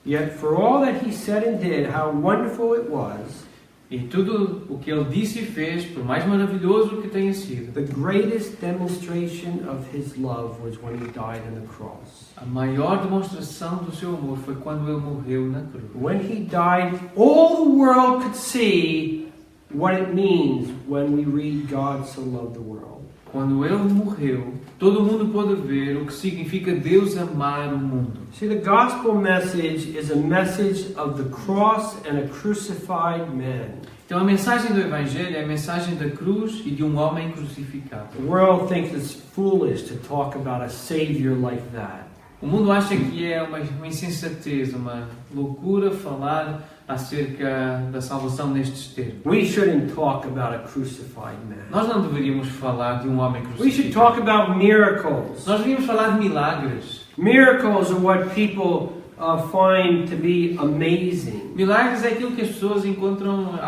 Yet for all that he said and did, how wonderful it was,
E tudo o que ele disse e fez, por mais maravilhoso que tenha sido,
the greatest demonstration of his love was when he died on the cross.
a maior demonstração do seu amor foi quando ele morreu na cruz.
When he died, all the world could see what it means when we read God so loved the world.
Quando ele morreu, todo mundo pôde ver o que significa Deus amar o mundo.
See, the gospel message is a message of the cross and a crucified man.
Então a mensagem do Evangelho é a mensagem da cruz e de um homem crucificado.
The world thinks it's foolish to talk about a savior like that.
O mundo acha que é uma insensatez, uma loucura falar acerca da salvação nestes termos.
We shouldn't talk about a crucified man.
Nós não deveríamos falar de um homem
We should
crucificado.
talk about miracles.
Nós deveríamos falar de milagres.
Miracles are what people find to be amazing.
Milagres é aquilo que as pessoas encontram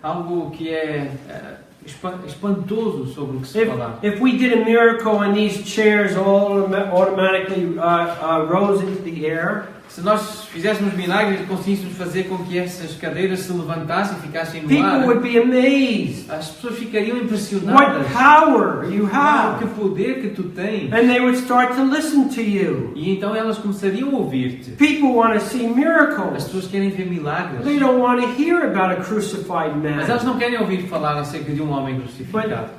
algo que é espantoso sobre o que se fala.
If we did a miracle and these chairs all automatically rose into the air,
Se nós fizéssemos milagres e conseguíssemos fazer com que essas cadeiras se levantassem e ficassem no
People
ar,
would be amazed.
as pessoas ficariam
What
impressionadas.
power you
Uau,
have.
que poder que tu tens!
And they would start to listen to you.
E então elas começariam a ouvir-te.
People want to see
As
miracles.
pessoas querem ver milagres.
They don't want to hear about a crucified
Mas elas
man.
não querem ouvir falar acerca de um homem crucificado.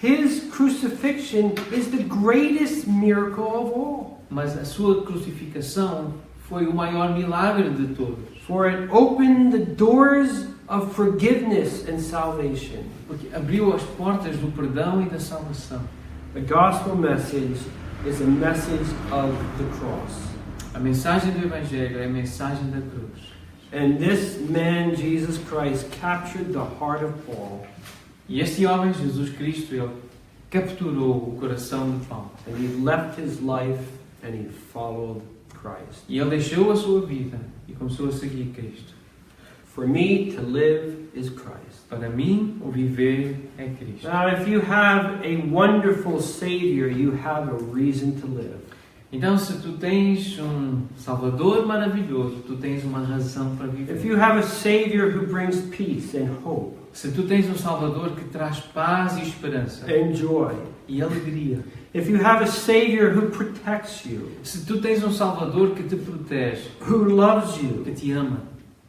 His crucifixion is the greatest miracle of all.
Mas a sua crucificação foi o maior milagre de todos.
For it opened the doors of forgiveness and salvation.
Porque abriu as portas do perdão e da salvação.
The gospel message is a message of the cross.
A mensagem do Evangelho é a mensagem da cruz.
And this man, Jesus Christ, captured the heart of Paul.
E este homem, Jesus Cristo, ele capturou o coração de Paulo.
And he left his life and he followed Christ.
E ele deixou a sua vida e começou a seguir Cristo.
For me, to live is Christ.
Para mim, o viver é Cristo.
Now, if you have a wonderful Savior, you have a reason to live.
Então, se tu tens um Salvador maravilhoso, tu tens uma razão para viver.
If you have a Savior who brings peace and hope
Se tu tens um Salvador que traz paz e esperança
and joy,
e alegria.
if you have a Savior who protects you,
Se tu tens um Salvador que te protege,
who loves you,
que te ama.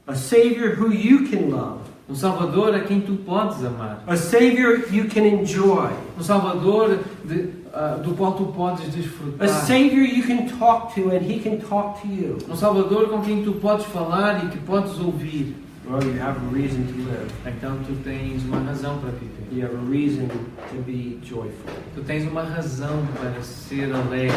a Savior who you can love,
Um Salvador a quem tu podes amar.
a Savior you can enjoy,
Um Salvador do qual tu podes
a
desfrutar.
Savior you can talk to and He can talk to you.
Um Salvador com quem tu podes falar e que podes ouvir.
Well, you have a reason to live.
Então tu tens uma razão para viver.
You have a reason to be joyful.
Tu tens uma razão para ser alegre.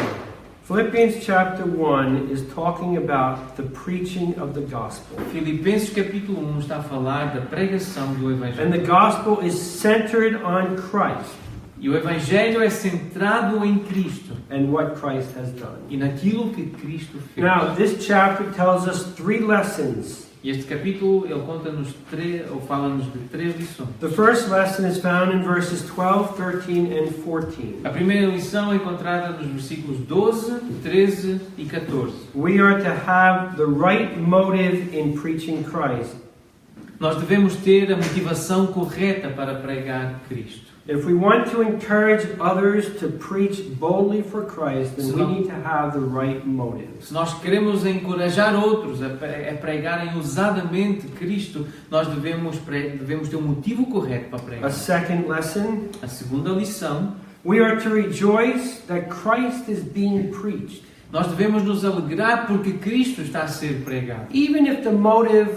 Philippians chapter 1 is talking about the preaching of the gospel.
Filipenses capítulo 1 está a falar da pregação do
And the
Evangelho.
gospel is centered on Christ
E o Evangelho é centrado em Cristo
and what Christ has done.
e naquilo que Cristo fez.
Now, this chapter tells us 3 lessons.
E este capítulo ele conta-nos ou fala-nos de 3 lições.
The first lesson is found in verses 12, 13, and 14.
A primeira lição é encontrada nos versículos 12, 13 e 14.
We are to have the right motive in preaching Christ.
Nós devemos ter a motivação correta para pregar Cristo.
If we want to encourage others to preach boldly for Christ, then we need to have the right motive.
Se nós queremos encorajar outros a pregarem ousadamente Cristo, nós devemos ter um motivo correto para
A
pregar.
second lesson,
A segunda lição,
we are to rejoice that Christ is being preached,
nós devemos nos alegrar porque Cristo está a ser pregado.
even if the motive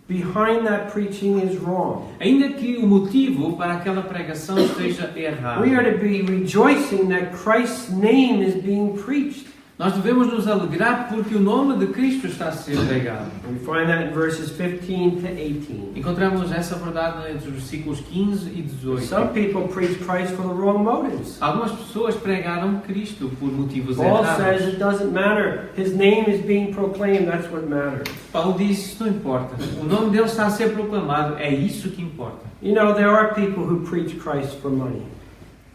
behind that preaching is wrong.
Ainda que o motivo para aquela pregação esteja errado.
We are to be rejoicing that Christ's name is being preached.
Nós devemos nos alegrar porque o nome de Cristo está a ser pregado.
We find that in verses 15 to 18.
Encontramos essa verdade entre os versículos 15 e 18.
Some people preach Christ for the wrong motives.
Algumas pessoas pregaram Cristo por motivos
Paul says
errados.
it doesn't matter. His name is being proclaimed. That's what matters.
Paulo diz, isso não importa. O nome dele está a ser proclamado, é isso que importa.
You know, there are people who preach Christ for money.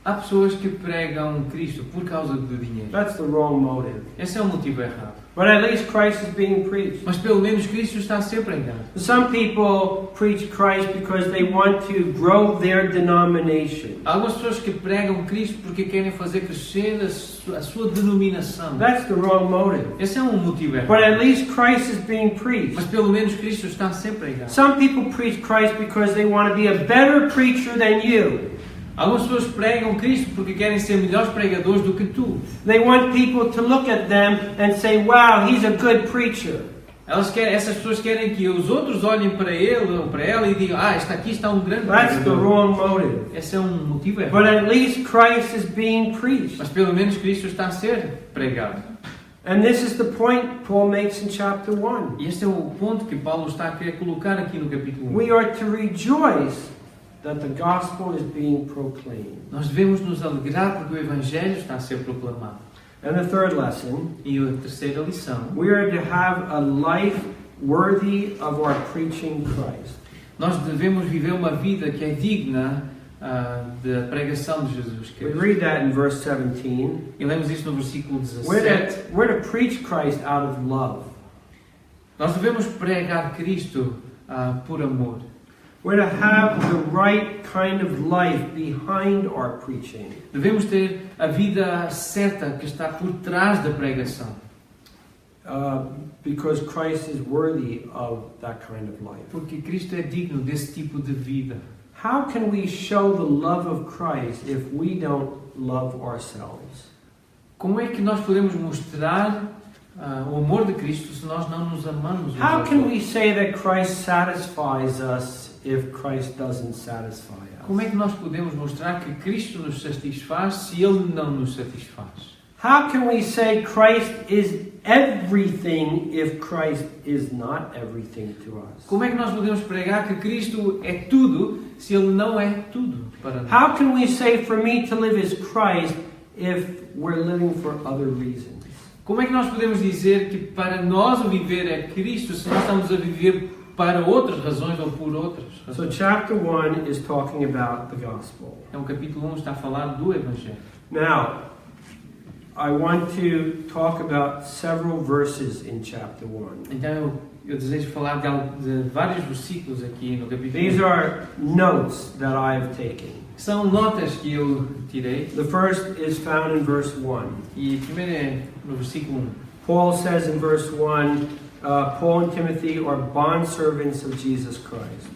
Há pessoas que pregam Cristo por causa do dinheiro.
That's the wrong motive.
Esse é o motivo errado.
But at least Christ is being preached.
Mas pelo menos Cristo está a ser pregado.
Some people preach Christ because they want to grow their denomination.
Há algumas pessoas que pregam Cristo porque querem fazer crescer a sua denominação.
That's the wrong motive.
Esse é um motivo
But
errado.
at least Christ is being preached.
Mas pelo menos Cristo está a ser pregado.
Some people preach Christ because they want to be a better preacher than you.
Algumas pessoas pregam Cristo porque querem ser melhores pregadores do que tu.
They want people to look at them and say, wow, he's a good preacher.
Essas pessoas querem que os outros olhem para ele ou para ela e digam, aqui está um grande
That's the
pregador.
wrong motive.
Esse é um motivo errado.
But at least Christ is being preached.
Mas pelo menos Cristo está a ser pregado.
And this is the point Paul makes in chapter 1.
E este é o ponto que Paulo está a querer colocar aqui no capítulo 1.
We are to rejoice that the gospel is being proclaimed.
Nós devemos nos alegrar porque o Evangelho está a ser proclamado.
And the third lesson,
E a terceira lição,
we are to have a life worthy of our preaching Christ.
nós devemos viver uma vida que é digna da pregação de Jesus
We
Cristo.
read that in verse 17.
E lemos isso no versículo 17.
We're to preach Christ out of love.
Nós devemos pregar Cristo por amor.
We're to have the right kind of life behind our preaching.
Devemos ter a vida certa que está por trás da pregação.
Because Christ is worthy of that kind of life.
Porque Cristo é digno desse tipo de vida.
How can we show the love of Christ if we don't love ourselves?
Como é que nós podemos mostrar o amor de Cristo se nós não nos amamos uns
How
aos
can
outros?
we say that Christ satisfies us if Christ doesn't satisfy us?
Como é que nós podemos mostrar que Cristo nos satisfaz se Ele não nos satisfaz?
How can we say Christ is everything if Christ is not everything to us?
Como é que nós podemos pregar que Cristo é tudo se Ele não é tudo para nós?
How can we say for me to live is Christ if we're living for other reasons?
Como é que nós podemos dizer que para nós o viver é Cristo se nós estamos a viver para outras razões ou por outras
So
razões?
chapter 1 is talking about the gospel.
Então o capítulo 1 está a falar do Evangelho.
Now, I want to talk about several verses in chapter 1.
Então eu desejo falar de vários versículos aqui no capítulo
These
1.
are notes that I've taken.
São notas que eu tirei.
The first is found in verse 1.
E primeiro é no versículo 1.
Paul says in verse 1, Paul and Timothy are bondservants of Jesus Christ.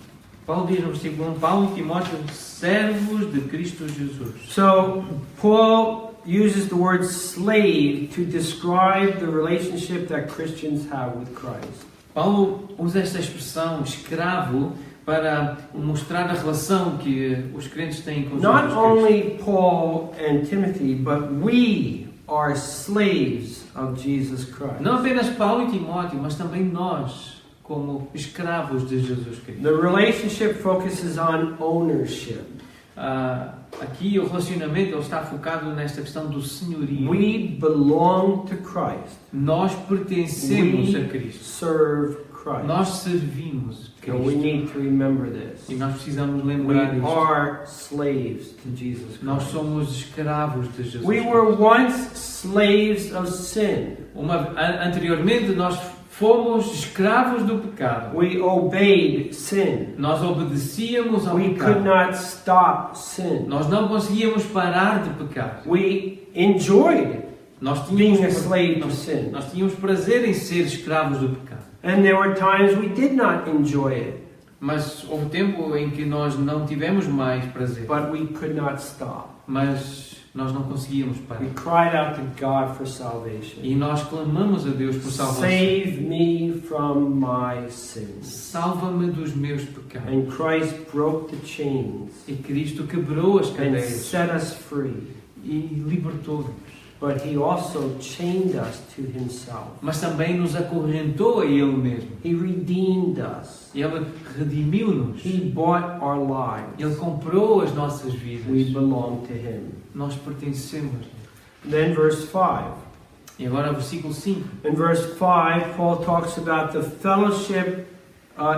Paulo diz no versículo 1, Paulo e Timóteo, servos de Cristo Jesus.
So, Paul uses the word slave to describe the relationship that Christians have with Christ.
Paulo usa esta expressão, escravo, para mostrar a relação que os crentes têm com
Not
Jesus Cristo.
only Paul and Timothy, but we are slaves of Jesus Christ.
Não apenas Paulo e Timóteo, mas também nós, como escravos de Jesus Cristo.
The relationship focuses on ownership.
Aqui o relacionamento ele está focado nesta questão do senhorio.
We belong to Christ.
Nós pertencemos a
We
Cristo.
serve Christ.
Nós servimos
So we
Cristo.
need to remember this.
E nós precisamos
We
lembrar disto.
are slaves to Jesus
Nós
Christ.
somos escravos de Jesus
We
Cristo.
were once slaves of sin.
Anteriormente nós fomos escravos do pecado.
We obeyed sin.
Nós obedecíamos ao
We could
pecado.
not stop sin.
Nós não conseguíamos parar de pecar.
We enjoyed
Nós
being a slave to sin.
nós tínhamos prazer em ser escravos do pecado.
And there were times we did not enjoy it,
Mas houve tempo em que nós não tivemos mais prazer.
but we could not stop.
Mas nós não conseguíamos parar.
We cried out to God for salvation.
E nós clamamos a Deus por salvação.
Save me from my sins.
Salva-me dos meus pecados.
And Christ broke the chains
E Cristo quebrou as
and
cadeias
set us free.
e libertou-nos.
But He also chained us to Himself.
Mas também nos acorrentou a Ele mesmo.
He redeemed us.
Ele redimiu-nos.
He bought our lives.
Ele comprou as nossas
We
vidas.
belong to Him.
Nós pertencemos.
Then verse 5.
E agora versículo 5.
In verse 5, Paul talks about the fellowship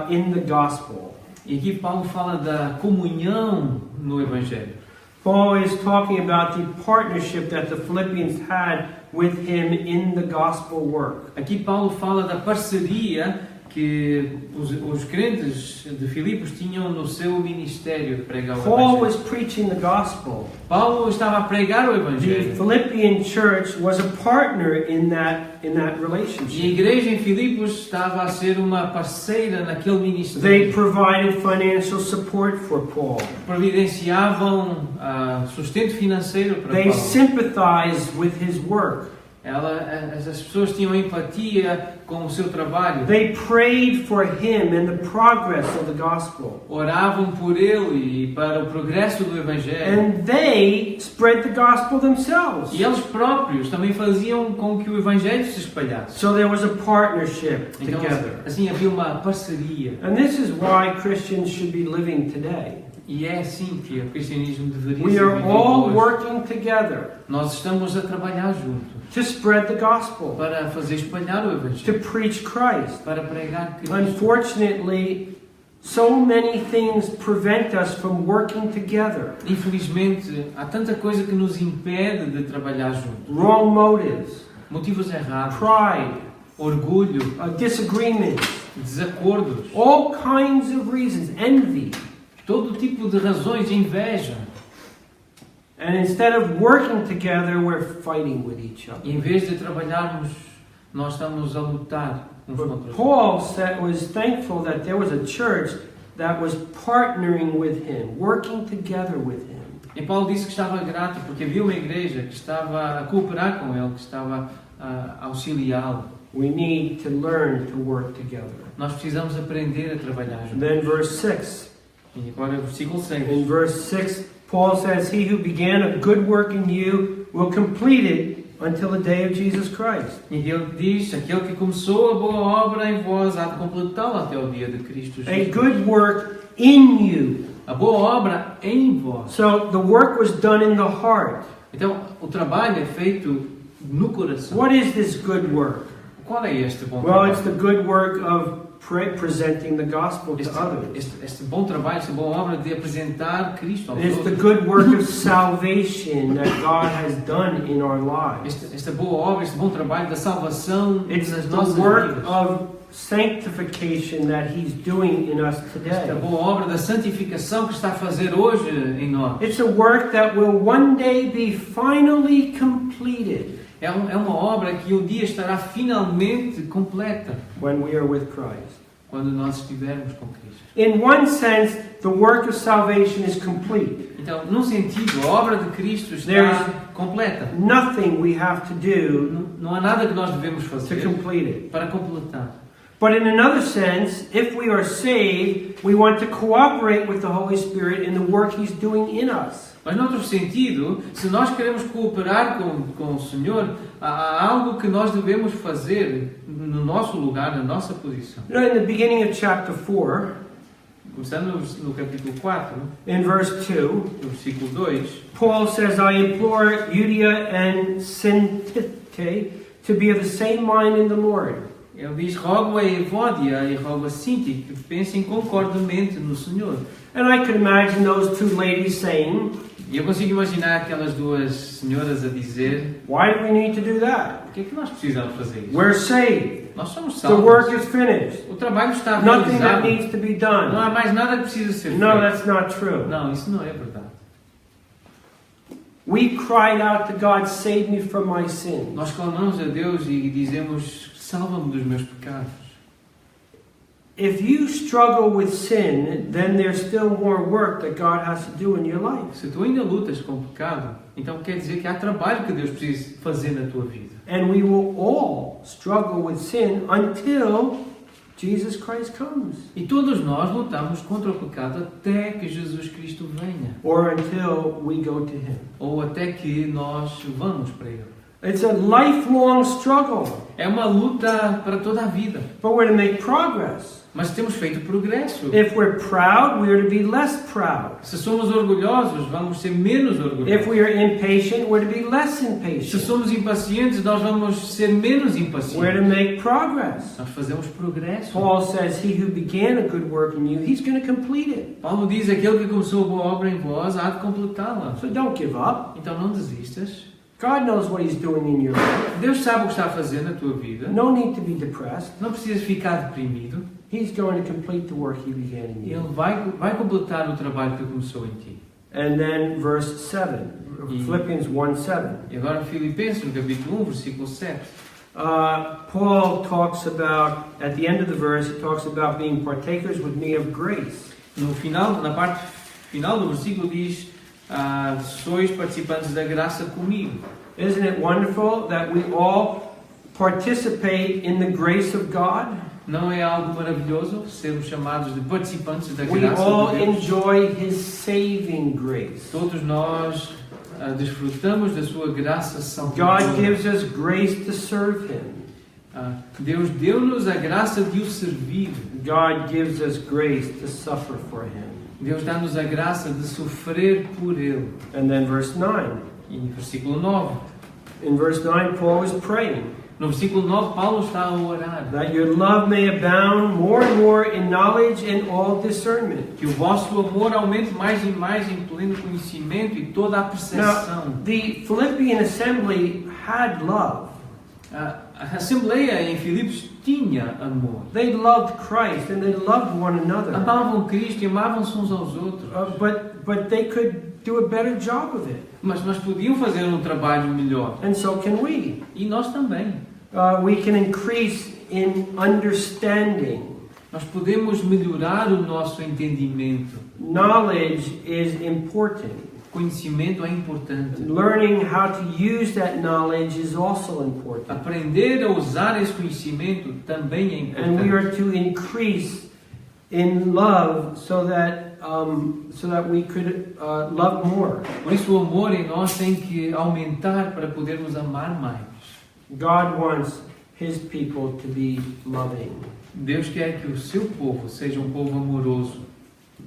in the gospel.
E aqui Paulo fala da comunhão no Evangelho.
Paul is talking about the partnership that the Philippians had with him in the gospel work.
Aqui Paulo fala da parceria que os crentes de Filipos tinham no seu ministério de pregar o
Paul
Evangelho.
was preaching the gospel.
Paulo estava a pregar o
The
Evangelho.
Philippian church was a partner in that
E a
relationship.
igreja em Filipos estava a ser uma parceira naquele
They
ministério.
provided financial support for Paul.
Providenciavam sustento financeiro para
They
Paulo.
sympathized with his work.
As pessoas tinham empatia com o seu trabalho.
They prayed for him and the progress of the gospel.
Oravam por ele e para o progresso do Evangelho.
And they spread the gospel themselves.
E eles próprios também faziam com que o Evangelho se espalhasse.
So there was a partnership
Então,
together.
assim havia uma parceria.
And this is why Christians should be living today.
E é assim que o cristianismo deveria
We
ser
are all
vivido hoje.
working together
Nós estamos a trabalhar juntos
to spread the gospel,
para fazer espalhar o
to
Evangelho,
preach Christ.
para pregar Cristo.
Unfortunately, so many things prevent us from working together.
Infelizmente, há tanta coisa que nos impede de trabalhar juntos.
Wrong motives,
Motivos errados,
pride,
orgulho,
disagreements,
desacordos,
all kinds of reasons, envy.
todo tipo de razões, inveja.
And instead of working together, we're fighting with each
E
other.
em vez de trabalharmos, nós estamos a lutar uns contra
But
os outros.
Paul was thankful that there was a church that was partnering with him, working together with him.
E Paulo disse que estava grato porque havia uma igreja que estava a cooperar com ele, que estava a auxiliá-lo.
We need to learn to work together.
Nós precisamos aprender a trabalhar juntos.
Then verse 6.
E agora versículo 6.
In verse 6, Paul says, He who began a good work in you will complete it until the day of Jesus Christ.
E ele diz, aquele que começou a boa obra em vós há de completá-la até o dia de Cristo
A
Jesus.
good work in you.
A boa obra em vós.
So the work was done in the heart.
Então, o trabalho é feito no coração.
What is this good work?
Qual é este bom
Well,
trabalho?
it's the good work of presenting the gospel to others.
Este bom trabalho, esta boa obra de apresentar Cristo aos
It's the
outros.
good work of salvation that God has done in our lives.
Esta boa obra, este bom trabalho da salvação
It's
nas
the
nossas
work
vidas.
of sanctification that He's doing in us
Esta
today.
boa obra da santificação que está a fazer hoje em nós.
It's a work that will one day be finally completed
É uma obra que um dia estará finalmente completa
when we are with Christ.
quando nós estivermos com Cristo.
In one sense, the work of salvation is complete.
Então, num sentido, a obra de Cristo está
There's
completa.
Nothing we have to do
Não há nada que nós devemos
to
fazer
complete it.
para completar.
But in another sense, if we are saved, we want to cooperate with the Holy Spirit in the work He's doing in us.
Mas, noutro sentido, se nós queremos cooperar com o Senhor, há algo que nós devemos fazer no nosso lugar, na nossa posição.
You know, in the beginning of chapter 4,
Começando no capítulo 4,
in verse 2,
no versículo 2,
Paul says, I implore Euodia and Syntyche to be of the same mind in the Lord.
ele diz, rogo a Evódia e rogo a Sinti que pensem concordemente no Senhor.
And I could imagine those two ladies saying,
E eu consigo imaginar aquelas duas senhoras a dizer,
why do we need to do that?
por que é que nós precisamos fazer isso?
We're saved.
Nós somos
The work
salvos.
is finished.
O trabalho está
Nothing that
realizado.
needs to be
Não
done.
há mais nada que precisa ser
No,
feito.
that's not true.
Não, isso não é verdade.
We cried out to God, save me from my sin.
Nós clamamos a Deus e dizemos, salva-me dos meus pecados.
If you struggle with sin, then there's still more work that God has to do in your life.
Se tu ainda lutas com o pecado, então quer dizer que há trabalho que Deus precisa fazer na tua vida.
And we will all struggle with sin until Jesus Christ comes.
E todos nós lutamos contra o pecado até que Jesus Cristo venha.
Or until we go to Him.
Ou até que nós vamos para Ele.
It's a lifelong struggle.
É uma luta para toda a vida.
But we're to make progress.
Mas temos feito progresso.
If we're proud, we are to be less proud.
Se somos orgulhosos, vamos ser menos
If
orgulhosos.
we are impatient, we're to be less
Se
impatient.
somos impacientes, nós vamos ser menos
We're to
impacientes.
make progress.
Nós fazemos progresso.
Paul says, He who began a good work in you, He's going to complete it.
Paulo diz, aquele que começou a boa obra em vós, há de completá-la.
So don't give up.
Então não desistas.
God knows what He's doing in your life.
Deus sabe o que está a fazer na tua vida.
No need to be depressed.
Não precisas ficar deprimido.
He's going to complete the work He began in
Ele
you.
vai completar o trabalho que começou em ti.
And then verse 7, Philippians 1:7.
E agora Filipenses, no capítulo 1, versículo 7.
Paul talks about, at the end of the verse, he talks about being partakers with me of grace.
No final, na parte final do versículo diz, sois participantes da graça comigo.
Isn't it wonderful that we all participate in the grace of God?
Não é algo maravilhoso sermos chamados de participantes da
We
graça
all
de Deus?
enjoy His saving grace.
Todos nós desfrutamos da sua graça
God
salvadora.
gives us grace to serve Him.
Deus deu-nos a graça de o servir.
God gives us grace to suffer for Him.
Deus dá-nos a graça de sofrer por Ele.
And then verse 9.
E versículo 9.
In verse 9, Paul is praying
No versículo 9, Paulo está a orar.
that your love may abound more and more in knowledge and all discernment.
Que o vosso amor aumente mais e mais em pleno conhecimento e toda a percepção.
Now, the Philippian assembly had love.
A Assembleia em Filipos tinha amor.
They loved Christ and they loved one another.
Amavam Cristo e amavam-se uns aos outros.
But they could do a better job of it.
Mas podiam fazer um trabalho melhor.
And so can we.
E nós também.
We can increase in understanding.
Nós podemos melhorar o nosso entendimento.
Knowledge is important.
Conhecimento é importante.
Learning how to use that knowledge is also important.
Aprender a usar esse conhecimento também é importante.
And we are to increase in love so that we could love more.
Por isso o amor em nós tem que aumentar para podermos amar mais.
God wants His people to be loving.
Deus quer que o seu povo seja um povo amoroso.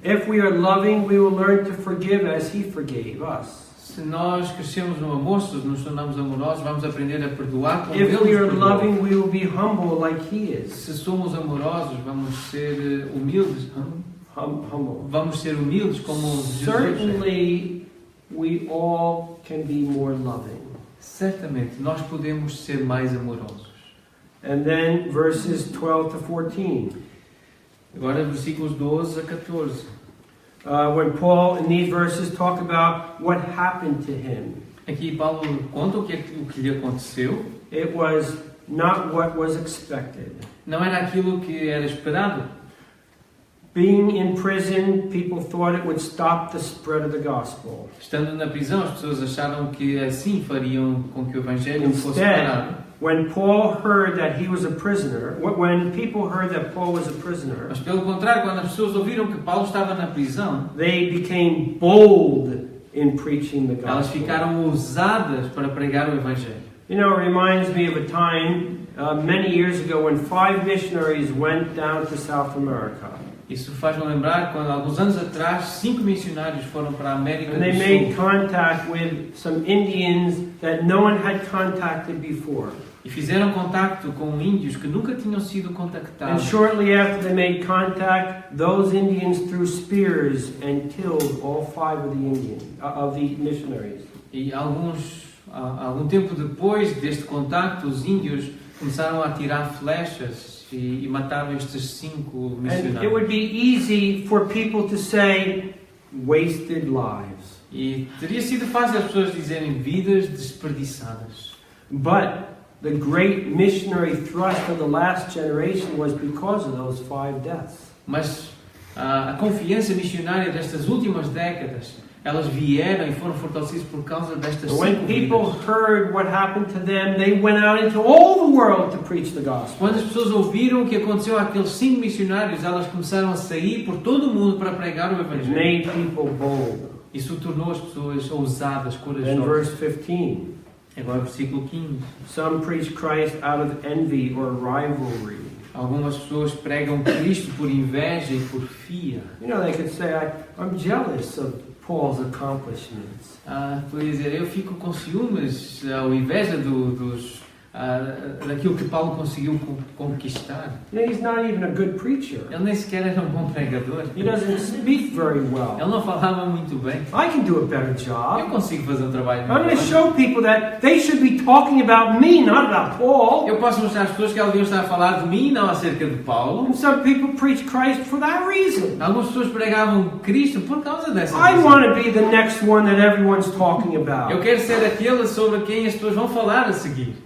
If we are loving, we will learn to forgive as He forgave us.
Se nós crescemos no amor, se nos tornamos amorosos, vamos aprender a perdoar como
If
Deus
we are
nos perdoou.
loving, we will be humble like He is.
Se somos amorosos, vamos ser humildes.
Humble.
Vamos ser humildes como Jesus é.
Certainly, we all can be more loving.
Certamente, nós podemos ser mais amorosos.
And then verses 12 to 14.
Agora, versículos 12 a 14.
When Paul, in these verses, talk about what happened to him.
Aqui Paulo conta o que lhe aconteceu.
It was not what was expected.
Não era aquilo que era esperado.
Being in prison, people thought it would stop the spread of the gospel.
Estando na prisão, as pessoas acharam que assim fariam com que o evangelho fosse
Instead,
parado.
when Paul heard that he was a prisoner, when people heard that Paul was a prisoner,
Mas pelo contrário, quando as pessoas ouviram que Paulo estava na prisão,
they became bold in preaching the
elas
gospel.
ficaram ousadas para pregar o evangelho.
You know, it reminds me of a time many years ago when 5 missionaries went down to South America.
Isso faz-me lembrar quando, alguns anos atrás, 5 missionários foram para a América
And they
do
made
Sul
contact with some Indians that no one had contacted before.
e fizeram contacto com índios que nunca tinham sido
And
contactados.
shortly after they made contact, those Indians threw spears and killed all 5 of the missionaries.
E algum tempo depois deste contacto, os índios começaram a atirar flechas e mataram estes 5
And it
missionários.
would be easy for people to say, wasted lives.
E teria sido fácil as pessoas dizerem vidas desperdiçadas.
But the great missionary thrust of the last generation was because of those 5 deaths.
Mas a confiança missionária destas últimas décadas, elas vieram e foram fortalecidas por causa destas 5
When people
vidas.
heard what happened to them, they went out into all the world to preach the gospel.
Quando as pessoas ouviram o que aconteceu àqueles 5 missionários, elas começaram a sair por todo o mundo para pregar o
It
evangelho.
made people bold.
Isso tornou as pessoas ousadas,
Then
corajosas.
verse 15.
Agora versículo 15.
Some preach Christ out of envy or rivalry.
Algumas pessoas pregam Cristo por inveja e porfia.
You know, they could say, I'm jealous of Paul's accomplishments.
Podia dizer, eu fico com ciúmes, ou inveja daquilo que Paulo conseguiu conquistar.
You know, he's not even a good preacher.
Ele nem sequer era um bom pregador.
He doesn't speak very
Ele
well.
não falava muito bem.
I can do a better
Eu
job.
consigo fazer um trabalho
I'm going to
melhor.
show people that they should be talking about me, not about Paul.
Eu posso mostrar às pessoas que elas deviam estar a falar de mim, não acerca de Paulo.
And some people preach Christ for that reason.
Algumas pessoas pregavam Cristo por causa dessa
I
razão.
want to be the next one that everyone's talking
Eu
about.
quero ser aquele sobre quem as pessoas vão falar a seguir.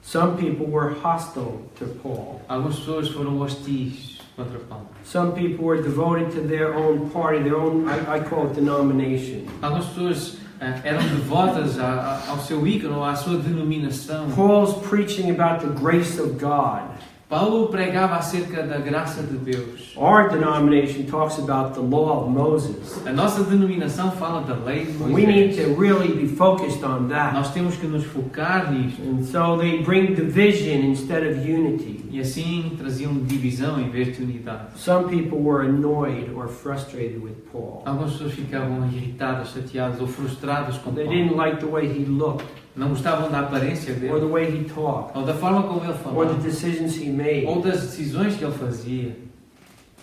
Some people were hostile to Paul.
Algumas pessoas foram hostis contra Paulo.
Some people were devoted to their own party, their own, I call it denomination.
Algumas pessoas eram devotas ao seu ícone, ou à sua denominação.
Paul's preaching about the grace of God.
Paulo pregava acerca da graça de Deus.
Our denomination talks about the law of Moses.
A nossa denominação fala da lei de
We need
Moisés.
to really be focused on that.
Nós temos que nos focar nisto.
And so they bring division instead of unity.
E assim traziam divisão em vez de unidade.
Some people were annoyed or frustrated with Paul.
Algumas pessoas ficavam irritadas, chateadas ou frustradas com
They
Paulo.
didn't like the way he looked,
Não gostavam da aparência
or
dele,
the way he talked,
ou da forma como ele
or the
falava,
decisions he made.
ou das decisões que ele fazia.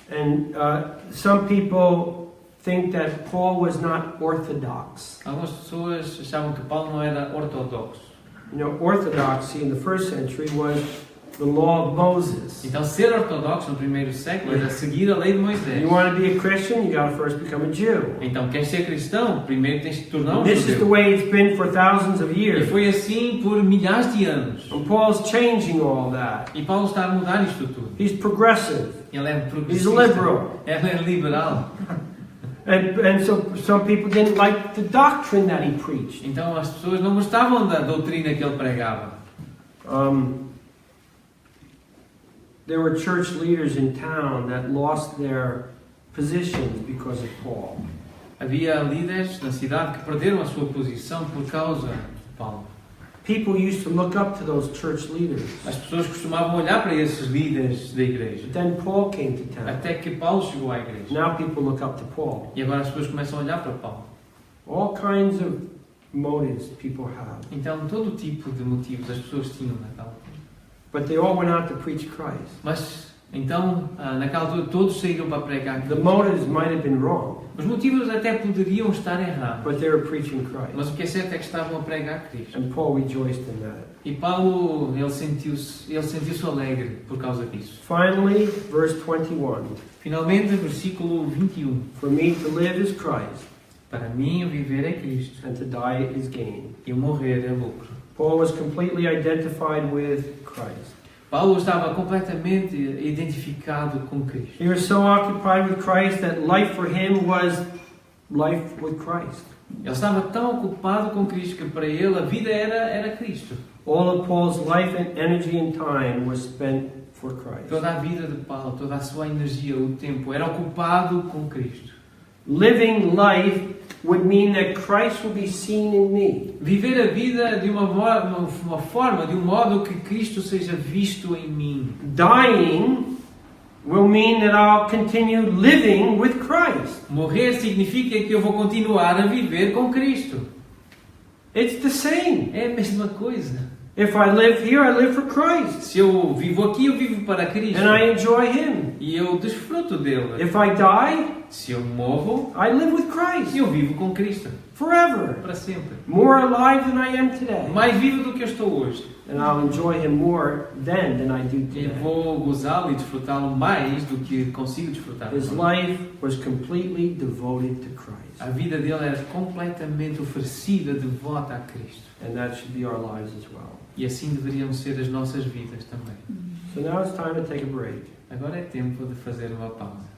And some people think that Paul was not orthodox.
Algumas pessoas achavam que Paulo não era ortodoxo.
Orthodoxy in the first century was the law of Moses.
Então, ser ortodoxo no primeiro século era seguir a lei de Moisés.
You want to be a Christian, you got to first become a Jew.
Então, queres ser cristão, primeiro tens de te tornar
This is the
judeu.
way it's been for thousands of
E
years.
foi assim por milhares de anos.
And Paul's changing all that.
E Paulo está a mudar isto tudo.
He's progressive.
Ele é
He's
progressista.
liberal.
Ele é liberal.
And so some people didn't like the doctrine that he preached.
Então, as pessoas não gostavam da doutrina que ele pregava.
There were church leaders in town that lost their positions because of Paul.
Havia líderes na cidade que perderam a sua posição por causa de Paulo.
People used to look up to those church leaders.
As pessoas costumavam olhar para esses líderes da igreja.
But then Paul came to town.
Até que Paulo chegou à igreja.
Now people look up to Paul.
E agora as pessoas começam a olhar para Paulo.
All kinds of motives people have.
Então, todo tipo de motivos as pessoas tinham naquela altura.
But they all went out to preach Christ.
Mas, então, naquela altura, todos saíram para pregar.
The motives might have been wrong,
Os motivos até poderiam estar errados.
but they were preaching Christ.
Mas o que é certo é que estavam a pregar Cristo.
And Paul rejoiced in that.
E Paulo, ele sentiu-se alegre por causa disso.
Finally, verse 21.
Finalmente, versículo 21.
For me to live is Christ,
Para mim, o viver é Cristo
and to die is gain.
e o morrer é lucro.
Paul was completely identified with Christ.
Paulo estava completamente identificado com Cristo.
He was so occupied with Christ that life for him was life with Christ.
Ele estava tão ocupado com Cristo que para ele a vida era Cristo.
All of Paul's life and energy and time was spent for Christ.
Toda a vida de Paulo, toda a sua energia, o tempo, era ocupado com Cristo.
Living life would mean that Christ will be seen in me.
Viver a vida de uma forma, de um modo que Cristo seja visto em mim.
Dying will mean that I'll continue living with Christ.
Morrer significa que eu vou continuar a viver com Cristo.
It's the same.
É a mesma coisa.
If I live here, I live for Christ.
Se eu vivo aqui, eu vivo para Cristo.
And I enjoy Him.
E eu desfruto dele.
If I die,
Se eu morro,
I live with Christ.
eu vivo com Cristo.
Forever.
Para sempre.
More alive than I am today.
Mais vivo do que eu estou hoje.
And I'll enjoy Him more then than I do
E
today.
vou gozá-lo e desfrutá-lo mais do que consigo desfrutar.
His life was completely devoted to Christ.
A vida dele era completamente oferecida, devota a Cristo.
And that should be our lives as well.
E assim deveriam ser as nossas vidas também.
So now it's time to take a break.
Agora é tempo de fazer uma pausa.